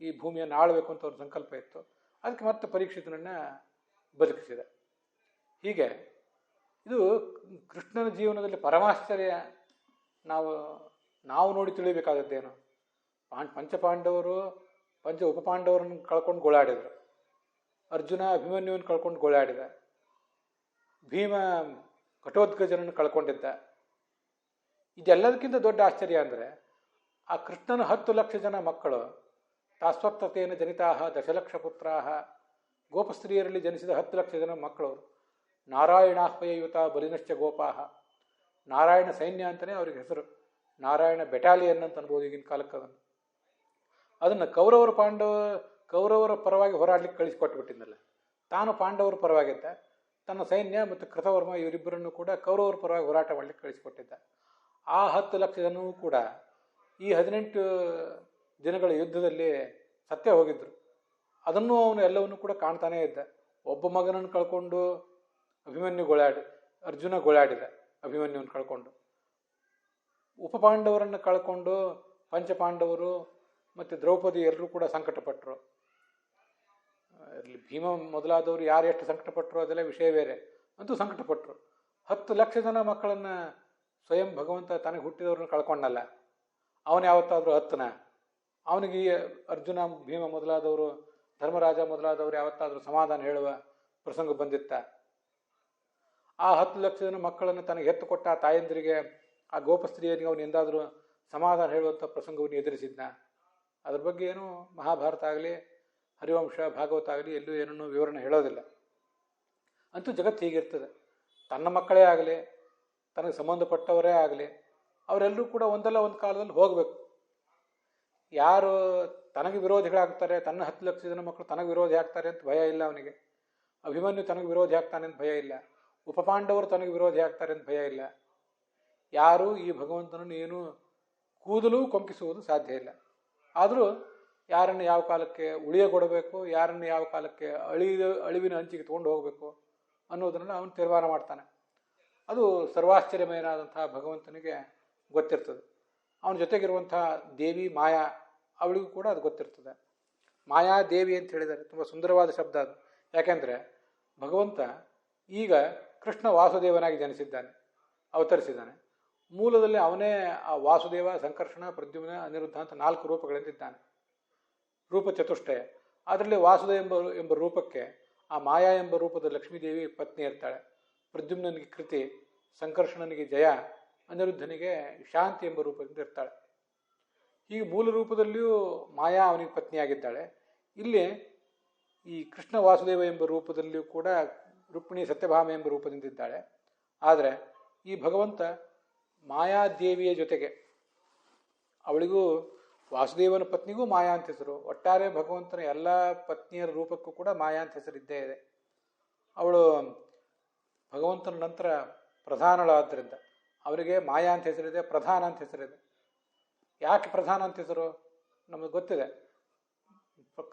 ಈ ಭೂಮಿಯನ್ನು ಆಳಬೇಕು ಅಂತ ಅವ್ರ ಸಂಕಲ್ಪ ಇತ್ತು. ಅದಕ್ಕೆ ಮತ್ತೆ ಪರೀಕ್ಷಿತನನ್ನು ಬದುಕಿಸಿದ. ಹೀಗೆ ಇದು ಕೃಷ್ಣನ ಜೀವನದಲ್ಲಿ ಪರಮಾಶ್ಚರ್ಯ. ನಾವು ನೋಡಿ ತಿಳಿಬೇಕಾದದ್ದೇನು? ಪಂಚಪಾಂಡವರು ಉಪಪಾಂಡವರನ್ನು ಕಳ್ಕೊಂಡು ಗೋಳಾಡಿದರು. ಅರ್ಜುನ ಅಭಿಮನ್ಯುವನ್ನು ಕಳ್ಕೊಂಡು ಗೋಳಾಡಿದ. ಭೀಮ ಘಟೋತ್ಕಜನನ್ನು ಕಳ್ಕೊಂಡಿದ್ದ. ಇದೆಲ್ಲದಕ್ಕಿಂತ ದೊಡ್ಡ ಆಶ್ಚರ್ಯ ಅಂದರೆ ಆ ಕೃಷ್ಣನ 10 ಲಕ್ಷ ಜನ ಮಕ್ಕಳು, ತಾಸ್ವತ್ತತೆಯನ್ನು ಜನಿತಾಹ ದಶಲಕ್ಷ ಪುತ್ರಾಹ, ಗೋಪಸ್ತ್ರೀಯರಲ್ಲಿ ಜನಿಸಿದ 10 ಲಕ್ಷ ಜನ ಮಕ್ಕಳು. ನಾರಾಯಣಾಹ್ವಯುತ ಬಲಿನಶ್ಚ ಗೋಪಾಹ, ನಾರಾಯಣ ಸೈನ್ಯ ಅಂತಲೇ ಅವ್ರಿಗೆ ಹೆಸರು. ನಾರಾಯಣ ಬೆಟಾಲಿಯನ್ ಅಂತ ಅನ್ಬೋದು ಈಗಿನ ಕಾಲಕ್ಕೆ. ಅದನ್ನು ಕೌರವರ ಪರವಾಗಿ ಹೋರಾಡ್ಲಿಕ್ಕೆ ಕಳಿಸಿಕೊಟ್ಬಿಟ್ಟಿದ್ದಲ್ಲ. ತಾನು ಪಾಂಡವರ ಪರವಾಗಿದ್ದ, ತನ್ನ ಸೈನ್ಯ ಮತ್ತು ಕೃತವರ್ಮ ಇವರಿಬ್ಬರನ್ನು ಕೂಡ ಕೌರವರ ಪರವಾಗಿ ಹೋರಾಟ ಮಾಡಲಿಕ್ಕೆ ಕಳಿಸಿಕೊಟ್ಟಿದ್ದ. ಆ 10 ಲಕ್ಷ ಜನವೂ ಕೂಡ ಈ 18 ದಿನಗಳ ಯುದ್ಧದಲ್ಲಿ ಸತ್ತೇ ಹೋಗಿದ್ರು. ಅದನ್ನು ಅವನು ಎಲ್ಲವನ್ನೂ ಕೂಡ ಕಾಣ್ತಾನೇ ಇದ್ದ. ಒಬ್ಬ ಮಗನನ್ನು ಕಳ್ಕೊಂಡು ಅರ್ಜುನ ಗೋಳಾಡಿದ ಅಭಿಮನ್ಯುವನ್ನು ಕಳ್ಕೊಂಡು. ಉಪಪಾಂಡವರನ್ನು ಕಳ್ಕೊಂಡು ಪಂಚಪಾಂಡವರು ಮತ್ತು ದ್ರೌಪದಿ ಎಲ್ಲರೂ ಕೂಡ ಸಂಕಟಪಟ್ಟರು. ಭೀಮ ಮೊದಲಾದವರು ಯಾರು ಎಷ್ಟು ಸಂಕಟಪಟ್ಟರು ಅದೆಲ್ಲ ವಿಷಯ ಬೇರೆ, ಅಂತೂ ಸಂಕಟಪಟ್ಟರು. 10 ಲಕ್ಷ ಜನ ಮಕ್ಕಳನ್ನು ಸ್ವಯಂ ಭಗವಂತ ತನಗೆ ಹುಟ್ಟಿದವ್ರನ್ನ ಕಳ್ಕೊಂಡಲ್ಲ. ಅವನು ಯಾವತ್ತಾದರೂ ಹತ್ತನ? ಅವನಿಗೆ ಈ ಅರ್ಜುನ ಭೀಮ ಮೊದಲಾದವರು, ಧರ್ಮರಾಜ ಮೊದಲಾದವರು ಯಾವತ್ತಾದರೂ ಸಮಾಧಾನ ಹೇಳುವ ಪ್ರಸಂಗ ಬಂದಿತ್ತ? ಆ 10 ಲಕ್ಷ ಜನ ಮಕ್ಕಳನ್ನು ತನಗೆ ಹೆತ್ತು ಕೊಟ್ಟ ಆ ತಾಯಂದಿರಿಗೆ, ಆ ಗೋಪಸ್ತ್ರೀಯರಿಗೆ ಅವನು ಎಂದಾದರೂ ಸಮಾಧಾನ ಹೇಳುವಂಥ ಪ್ರಸಂಗವನ್ನು ಎದುರಿಸಿದ್ನ? ಅದ್ರ ಬಗ್ಗೆ ಏನು ಮಹಾಭಾರತ ಆಗಲಿ ಹರಿವಂಶ ಭಾಗವತ ಆಗಲಿ ಎಲ್ಲೂ ಏನನ್ನೂ ವಿವರಣೆ ಹೇಳೋದಿಲ್ಲ. ಅಂತೂ ಜಗತ್ತು ಹೀಗಿರ್ತದೆ. ತನ್ನ ಮಕ್ಕಳೇ ಆಗಲಿ, ತನಗೆ ಸಂಬಂಧಪಟ್ಟವರೇ ಆಗಲಿ, ಅವರೆಲ್ಲರೂ ಕೂಡ ಒಂದಲ್ಲ ಒಂದು ಕಾಲದಲ್ಲಿ ಹೋಗಬೇಕು. ಯಾರು ತನಗೆ ವಿರೋಧಿಗಳಾಗ್ತಾರೆ, ತನ್ನ 10 ಲಕ್ಷ ಜನ ಮಕ್ಕಳು ತನಗೆ ವಿರೋಧಿ ಆಗ್ತಾರೆ ಅಂತ ಭಯ ಇಲ್ಲ ಅವನಿಗೆ. ಅಭಿಮನ್ಯು ತನಗೆ ವಿರೋಧಿ ಆಗ್ತಾನೆ ಅಂತ ಭಯ ಇಲ್ಲ. ಉಪಪಾಂಡವರು ತನಗೆ ವಿರೋಧಿ ಆಗ್ತಾರೆ ಅಂತ ಭಯ ಇಲ್ಲ. ಯಾರೂ ಈ ಭಗವಂತನನ್ನು ಏನು ಕೂದಲು ಕೊಂಕಿಸುವುದು ಸಾಧ್ಯ ಇಲ್ಲ. ಆದರೂ ಯಾರನ್ನು ಯಾವ ಕಾಲಕ್ಕೆ ಉಳಿಯಗೊಡಬೇಕು, ಯಾರನ್ನು ಯಾವ ಕಾಲಕ್ಕೆ ಅಳಿವಿನ ಅಂಚಿಗೆ ತೊಗೊಂಡು ಹೋಗಬೇಕು ಅನ್ನೋದನ್ನು ಅವನು ತೀರ್ಮಾನ ಮಾಡ್ತಾನೆ. ಅದು ಸರ್ವಾಶ್ಚರ್ಯಮಯನಾದಂತಹ ಭಗವಂತನಿಗೆ ಗೊತ್ತಿರ್ತದೆ. ಅವನ ಜೊತೆಗಿರುವಂತಹ ದೇವಿ ಮಾಯಾ, ಅವಳಿಗೂ ಕೂಡ ಅದು ಗೊತ್ತಿರ್ತದೆ. ಮಾಯಾ ದೇವಿ ಅಂತ ಹೇಳಿದ್ದಾರೆ, ತುಂಬ ಸುಂದರವಾದ ಶಬ್ದ ಅದು. ಯಾಕೆಂದರೆ ಭಗವಂತ ಈಗ ಕೃಷ್ಣ ವಾಸುದೇವನಾಗಿ ಜನಿಸಿದ್ದಾನೆ, ಅವತರಿಸಿದ್ದಾನೆ. ಮೂಲದಲ್ಲಿ ಅವನೇ ಆ ವಾಸುದೇವ, ಸಂಕರ್ಷಣ, ಪ್ರದ್ಯುಮ್ನ, ಅನಿರುದ್ಧ ಅಂತ 4 ರೂಪಗಳಿಂದಿದ್ದಾನೆ, ರೂಪ ಚತುಷ್ಟಯ. ಅದರಲ್ಲಿ ವಾಸುದೇವ ಎಂಬ ರೂಪಕ್ಕೆ ಆ ಮಾಯಾ ಎಂಬ ರೂಪದ ಲಕ್ಷ್ಮೀದೇವಿ ಪತ್ನಿ ಇರ್ತಾಳೆ. ಪ್ರದ್ಯುಮ್ನಿಗೆ ಕೃತಿ, ಸಂಕರ್ಷಣನಿಗೆ ಜಯ, ಅನಿರುದ್ಧನಿಗೆ ಶಾಂತಿ ಎಂಬ ರೂಪದಿಂದ ಇರ್ತಾಳೆ. ಹೀಗೆ ಮೂಲ ರೂಪದಲ್ಲಿಯೂ ಮಾಯಾ ಅವನಿಗೆ ಪತ್ನಿಯಾಗಿದ್ದಾಳೆ. ಇಲ್ಲಿ ಈ ಕೃಷ್ಣ ವಾಸುದೇವ ಎಂಬ ರೂಪದಲ್ಲಿಯೂ ಕೂಡ ರುಕ್ಮಿಣಿ ಸತ್ಯಭಾಮ ಎಂಬ ರೂಪದಿಂದಿದ್ದಾಳೆ. ಆದರೆ ಈ ಭಗವಂತ ಮಾಯಾದೇವಿಯ ಜೊತೆಗೆ, ಅವಳಿಗೂ ವಾಸುದೇವನ ಪತ್ನಿಗೂ ಮಾಯಾ ಅಂತ ಹೆಸರು. ಒಟ್ಟಾರೆ ಭಗವಂತನ ಎಲ್ಲ ಪತ್ನಿಯರ ರೂಪಕ್ಕೂ ಕೂಡ ಮಾಯಾ ಅಂತ ಹೆಸರಿದ್ದೇ ಇದೆ. ಅವಳು ಭಗವಂತನ ನಂತರ ಪ್ರಧಾನಳಾದ್ದರಿಂದ ಅವರಿಗೆ ಮಾಯಾ ಅಂತ ಹೆಸರಿದೆ, ಪ್ರಧಾನ ಅಂತ ಹೆಸರಿದೆ. ಯಾಕೆ ಪ್ರಧಾನ ಅಂತ ಹೆಸರು ನಮಗೆ ಗೊತ್ತಿದೆ.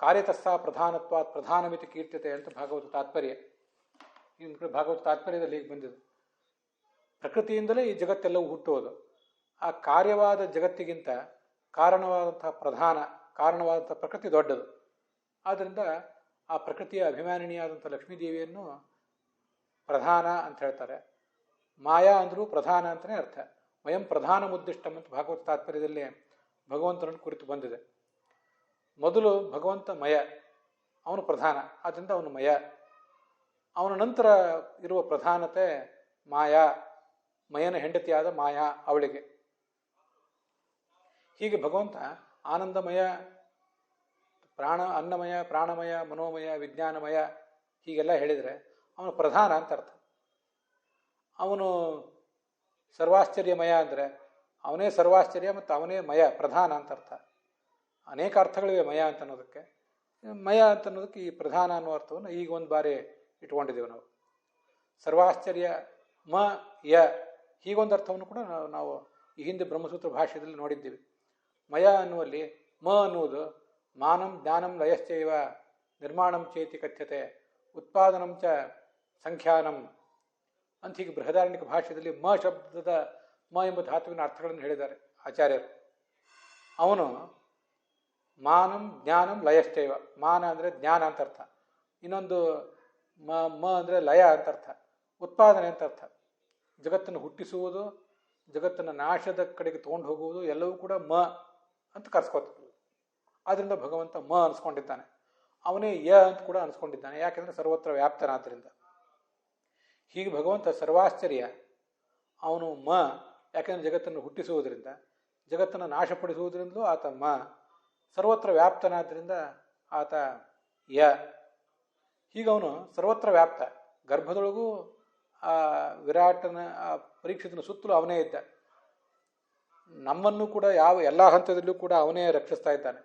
ಕಾರ್ಯತಸ್ಸ ಪ್ರಧಾನತ್ವ ಪ್ರಧಾನಮಿತಿ ಕೀರ್ತ್ಯತೆ ಅಂತ ಭಾಗವತ ತಾತ್ಪರ್ಯ. ಭಾಗವತ ತಾತ್ಪರ್ಯದಲ್ಲಿ ಹೀಗೆ ಬಂದಿದೆ. ಪ್ರಕೃತಿಯಿಂದಲೇ ಈ ಜಗತ್ತೆಲ್ಲವೂ ಹುಟ್ಟುವುದು. ಆ ಕಾರ್ಯವಾದ ಜಗತ್ತಿಗಿಂತ ಕಾರಣವಾದಂತಹ ಕಾರಣವಾದಂಥ ಪ್ರಕೃತಿ ದೊಡ್ಡದು. ಆದ್ದರಿಂದ ಆ ಪ್ರಕೃತಿಯ ಅಭಿಮಾನಿನಿಯಾದಂಥ ಲಕ್ಷ್ಮೀದೇವಿಯನ್ನು ಪ್ರಧಾನ ಅಂತ ಹೇಳ್ತಾರೆ. ಮಾಯಾ ಅಂದರೂ ಪ್ರಧಾನ ಅಂತಲೇ ಅರ್ಥ. ವಯಂ ಪ್ರಧಾನ ಮುದ್ದಿಷ್ಟಂ ಅಂತ ಭಾಗವತ ತಾತ್ಪರ್ಯದಲ್ಲಿ ಭಗವಂತನನ್ನು ಕುರಿತು ಬಂದಿದೆ. ಮೊದಲು ಭಗವಂತ ಮಯ, ಅವನು ಪ್ರಧಾನ, ಆದ್ದರಿಂದ ಅವನು ಮಯ. ಅವನ ನಂತರ ಇರುವ ಪ್ರಧಾನತೆ ಮಾಯಾ, ಮಯನ ಹೆಂಡತಿಯಾದ ಮಾಯಾ ಅವಳಿಗೆ. ಹೀಗೆ ಭಗವಂತ ಆನಂದಮಯ, ಅನ್ನಮಯ, ಪ್ರಾಣಮಯ, ಮನೋಮಯ, ವಿಜ್ಞಾನಮಯ ಹೀಗೆಲ್ಲ ಹೇಳಿದರೆ ಅವನು ಪ್ರಧಾನ ಅಂತ ಅರ್ಥ. ಅವನು ಸರ್ವಾಶ್ಚರ್ಯಮಯ ಅಂದರೆ ಅವನೇ ಸರ್ವಾಶ್ಚರ್ಯ ಮತ್ತು ಅವನೇ ಮಯ, ಪ್ರಧಾನ ಅಂತ ಅರ್ಥ. ಅನೇಕ ಅರ್ಥಗಳಿವೆ ಮಯ ಅಂತ ಅನ್ನೋದಕ್ಕೆ. ಮಯ ಅಂತ ಅನ್ನೋದಕ್ಕೆ ಈ ಪ್ರಧಾನ ಅನ್ನೋ ಅರ್ಥವನ್ನು ಈಗ ಒಂದು ಬಾರಿ ಇಟ್ಕೊಂಡಿದ್ದೇವೆ ನಾವು. ಸರ್ವಾಶ್ಚರ್ಯ ಮ ಯ ಹೀಗೊಂದು ಅರ್ಥವನ್ನು ಕೂಡ ನಾವು ಈ ಹಿಂದೆ ಬ್ರಹ್ಮಸೂತ್ರ ಭಾಷ್ಯದಲ್ಲಿ ನೋಡಿದ್ದೀವಿ. ಮಯ ಅನ್ನುವಲ್ಲಿ ಮ ಅನ್ನುವುದು ಮಾನಂ ಜ್ಞಾನಂ ಲಯಶ್ಚೈವ ನಿರ್ಮಾಣಂ ಚೇತಿ ಕಥ್ಯತೆ ಉತ್ಪಾದನಂ ಚ ಸಂಖ್ಯಾನಂ ಅಂತ ಹೀಗೆ ಬೃಹದಾರಣ್ಯಕ ಭಾಷ್ಯದಲ್ಲಿ ಮ ಶಬ್ದದ ಮ ಎಂಬ ಧಾತುವಿನ ಅರ್ಥಗಳನ್ನು ಹೇಳಿದ್ದಾರೆ ಆಚಾರ್ಯರು. ಅವನು ಮಾನಂ ಜ್ಞಾನಂ ಲಯಶ್ಚೈವ, ಮಾನ ಅಂದರೆ ಜ್ಞಾನ ಅಂತ ಅರ್ಥ, ಇನ್ನೊಂದು ಮ ಅಂದರೆ ಲಯ ಅಂತ ಅರ್ಥ, ಉತ್ಪಾದನೆ ಅಂತ ಅರ್ಥ. ಜಗತ್ತನ್ನು ಹುಟ್ಟಿಸುವುದು, ಜಗತ್ತನ್ನು ನಾಶದ ಕಡೆಗೆ ತೊಗೊಂಡು ಹೋಗುವುದು ಎಲ್ಲವೂ ಕೂಡ ಮ ಅಂತ ಕರೆಸ್ಕೊಳ್ತದೆ. ಆದ್ದರಿಂದ ಭಗವಂತ ಮ ಅನಿಸ್ಕೊಂಡಿದ್ದಾನೆ. ಅವನೇ ಯ ಅಂತ ಕೂಡ ಅನಿಸ್ಕೊಂಡಿದ್ದಾನೆ, ಯಾಕೆಂದರೆ ಸರ್ವತ್ರ ವ್ಯಾಪ್ತನಾದ್ದರಿಂದ. ಹೀಗೆ ಭಗವಂತ ಸರ್ವಾಶ್ಚರ್ಯ, ಅವನು ಮ, ಯಾಕೆಂದರೆ ಜಗತ್ತನ್ನು ಹುಟ್ಟಿಸುವುದರಿಂದ, ಜಗತ್ತನ್ನು ನಾಶಪಡಿಸುವುದರಿಂದಲೂ ಆತ ಮ, ಸರ್ವತ್ರ ವ್ಯಾಪ್ತನಾದ್ದರಿಂದ ಆತ ಯ. ಹೀಗವನು ಸರ್ವತ್ರ ವ್ಯಾಪ್ತ. ಗರ್ಭದೊಳಗೂ ಆ ವಿರಾಟನ ಆ ಪರೀಕ್ಷಿತನ ಸುತ್ತಲೂ ಅವನೇ ಇದ್ದ. ನಮ್ಮನ್ನು ಕೂಡ ಎಲ್ಲ ಹಂತದಲ್ಲೂ ಕೂಡ ಅವನೇ ರಕ್ಷಿಸ್ತಾ ಇದ್ದಾನೆ.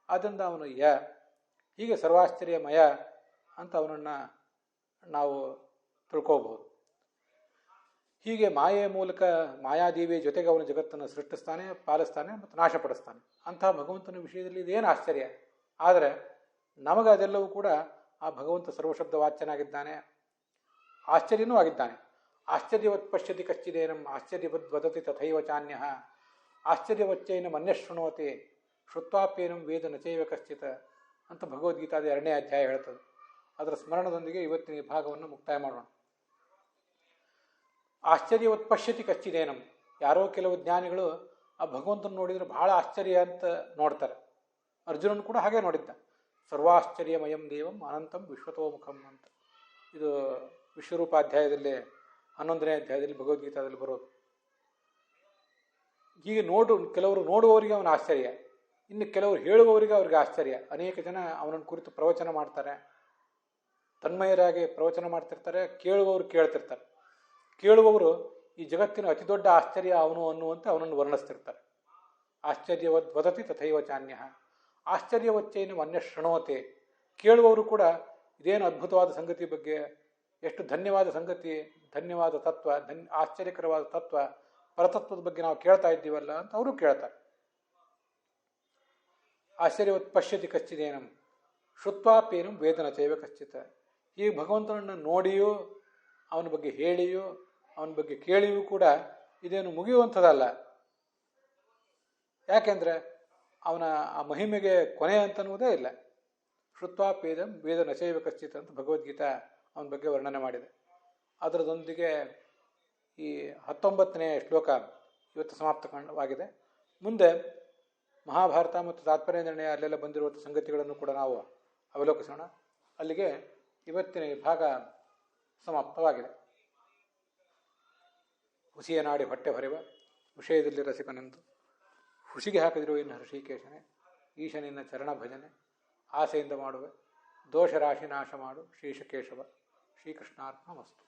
ಆದ್ದರಿಂದ ಅವನು ಯ. ಹೀಗೆ ಸರ್ವಾಶ್ಚರ್ಯಮಯ ಅಂತ ಅವನನ್ನು ನಾವು ತಿಳ್ಕೋಬಹುದು. ಹೀಗೆ ಮಾಯೆಯ ಮೂಲಕ ಮಾಯಾದೇವಿಯ ಜೊತೆಗೆ ಅವನು ಜಗತ್ತನ್ನು ಸೃಷ್ಟಿಸ್ತಾನೆ, ಪಾಲಿಸ್ತಾನೆ ಮತ್ತು ನಾಶಪಡಿಸ್ತಾನೆ. ಅಂತಹ ಭಗವಂತನ ವಿಷಯದಲ್ಲಿ ಇದೇನು ಆಶ್ಚರ್ಯ. ಆದರೆ ನಮಗೆ ಅದೆಲ್ಲವೂ ಕೂಡ ಆ ಭಗವಂತ ಸರ್ವಶಬ್ದ ವಾಚ್ಯನಾಗಿದ್ದಾನೆ, ಆಶ್ಚರ್ಯನೂ ಆಗಿದ್ದಾನೆ. ಆಶ್ಚರ್ಯವತ್ ಪಶ್ಯತಿ ಕಶ್ಚಿದೇನಂ ಆಶ್ಚರ್ಯವದ್ ವದತಿ ತಥೈವ ಚಾನ್ಯಃ ಆಶ್ಚರ್ಯವಚ್ಚೈನ ಮನ್ಯಶೃಣೋತಿ ಶ್ರುತ್ವಾಪ್ಯೇನಂ ವೇದ ನಚೈವ ಕಶ್ಚಿತ್ ಅಂತ ಭಗವದ್ಗೀತಾದ 2ನೇ ಅಧ್ಯಾಯ ಹೇಳ್ತದೆ. ಅದರ ಸ್ಮರಣದೊಂದಿಗೆ ಇವತ್ತಿನ ಈ ಭಾಗವನ್ನು ಮುಕ್ತಾಯ ಮಾಡೋಣ. ಆಶ್ಚರ್ಯವತ್ ಪಶ್ಯತಿ ಕಶ್ಚಿದೇನಂ, ಯಾರೋ ಕೆಲವು ಜ್ಞಾನಿಗಳು ಆ ಭಗವಂತನ ನೋಡಿದರೆ ಬಹಳ ಆಶ್ಚರ್ಯ ಅಂತ ನೋಡ್ತಾರೆ. ಅರ್ಜುನನು ಕೂಡ ಹಾಗೆ ನೋಡಿದ್ದ. ಸರ್ವಾಶ್ಚರ್ಯಮಯಂ ದೇವಂ ಅನಂತಂ ವಿಶ್ವತೋಮುಖಂ ಅಂತ. ಇದು ವಿಶ್ವರೂಪಾಧ್ಯಾಯದಲ್ಲಿ 11ನೇ ಅಧ್ಯಾಯದಲ್ಲಿ ಭಗವದ್ಗೀತಾದಲ್ಲಿ ಬರೋದು. ಹೀಗೆ ಕೆಲವರು ನೋಡುವವರಿಗೆ ಅವನ ಆಶ್ಚರ್ಯ, ಇನ್ನು ಕೆಲವರು ಹೇಳುವವರಿಗೆ ಅವ್ರಿಗೆ ಆಶ್ಚರ್ಯ. ಅನೇಕ ಜನ ಅವನನ್ನು ಕುರಿತು ಪ್ರವಚನ ಮಾಡ್ತಾರೆ, ತನ್ಮಯರಾಗಿ ಪ್ರವಚನ ಮಾಡ್ತಿರ್ತಾರೆ, ಕೇಳುವವರು ಕೇಳ್ತಿರ್ತಾರೆ. ಕೇಳುವವರು ಈ ಜಗತ್ತಿನ ಅತಿ ದೊಡ್ಡ ಆಶ್ಚರ್ಯ ಅವನು ಅನ್ನುವಂತೆ ಅವನನ್ನು ವರ್ಣಿಸ್ತಿರ್ತಾರೆ. ಆಶ್ಚರ್ಯವದ್ ವದತಿ ತಥೈವ ಚಾನ್ಯ ಆಶ್ಚರ್ಯವಚ್ಚೇನ ಅನ್ಯ ಶೃಣೋತೆ. ಕೇಳುವವರು ಕೂಡ ಇದೇನು ಅದ್ಭುತವಾದ ಸಂಗತಿ ಬಗ್ಗೆ, ಎಷ್ಟು ಧನ್ಯವಾದ ಸಂಗತಿ, ಧನ್ಯವಾದ ತತ್ವ, ಆಶ್ಚರ್ಯಕರವಾದ ತತ್ವ, ಪರತತ್ವದ ಬಗ್ಗೆ ನಾವು ಕೇಳ್ತಾ ಇದ್ದೀವಲ್ಲ ಅಂತ ಅವರು ಕೇಳ್ತಾರೆ. ಆಶ್ಚರ್ಯವತ್ ಪಶ್ಯತಿ ಕಶ್ಚಿದೇನಂ ಶ್ರುತ್ವಾಪೇನಂ ವೇದನ ಚೈವ ಕಶ್ಚಿತ. ಈ ಭಗವಂತನನ್ನು ನೋಡಿಯೂ ಅವನ ಬಗ್ಗೆ ಹೇಳಿಯೂ ಅವನ ಬಗ್ಗೆ ಕೇಳಿಯೂ ಕೂಡ ಇದೇನು ಮುಗಿಯುವಂಥದ್ದಲ್ಲ. ಯಾಕೆಂದರೆ ಅವನ ಆ ಮಹಿಮೆಗೆ ಕೊನೆ ಅಂತನ್ನುವುದೇ ಇಲ್ಲ. ಶ್ರುತ್ವಾಪೇದಂ ವೇದ ನಚೈವ ಕಶ್ಚಿತ್ ಅಂತ ಭಗವದ್ಗೀತಾ ಅವನ ಬಗ್ಗೆ ವರ್ಣನೆ ಮಾಡಿದೆ. ಅದರದೊಂದಿಗೆ ಈ 19ನೇ ಶ್ಲೋಕ ಇವತ್ತು ಸಮಾಪ್ತವಾಗಿದೆ. ಮುಂದೆ ಮಹಾಭಾರತ ಮತ್ತು ತಾತ್ಪರ್ಯ ನಿರ್ಣಯ ಅಲ್ಲೆಲ್ಲ ಬಂದಿರುವಂಥ ಸಂಗತಿಗಳನ್ನು ಕೂಡ ನಾವು ಅವಲೋಕಿಸೋಣ. ಅಲ್ಲಿಗೆ ಇವತ್ತಿನ ಈ ಭಾಗ ಸಮಾಪ್ತವಾಗಿದೆ. ಹುಸಿಯ ನಾಡಿ ಹೊಟ್ಟೆ ಹೊರೆವ ವಿಷಯದಲ್ಲಿ ರಸಿಕನೆಂದು ಹುಸಿಗೆ ಹಾಕಿದಿರುವ ಇನ್ನು ಹೃಷಿಕೇಶನೇ, ಈಶನಿನ್ನ ಚರಣ ಭಜನೆ ಆಸೆಯಿಂದ ಮಾಡುವೆ, ದೋಷರಾಶಿ ನಾಶ ಮಾಡು ಶ್ರೀಶಕೇಶವ. ಶ್ರೀಕೃಷ್ಣಾರ್ಪಣಮಸ್ತು.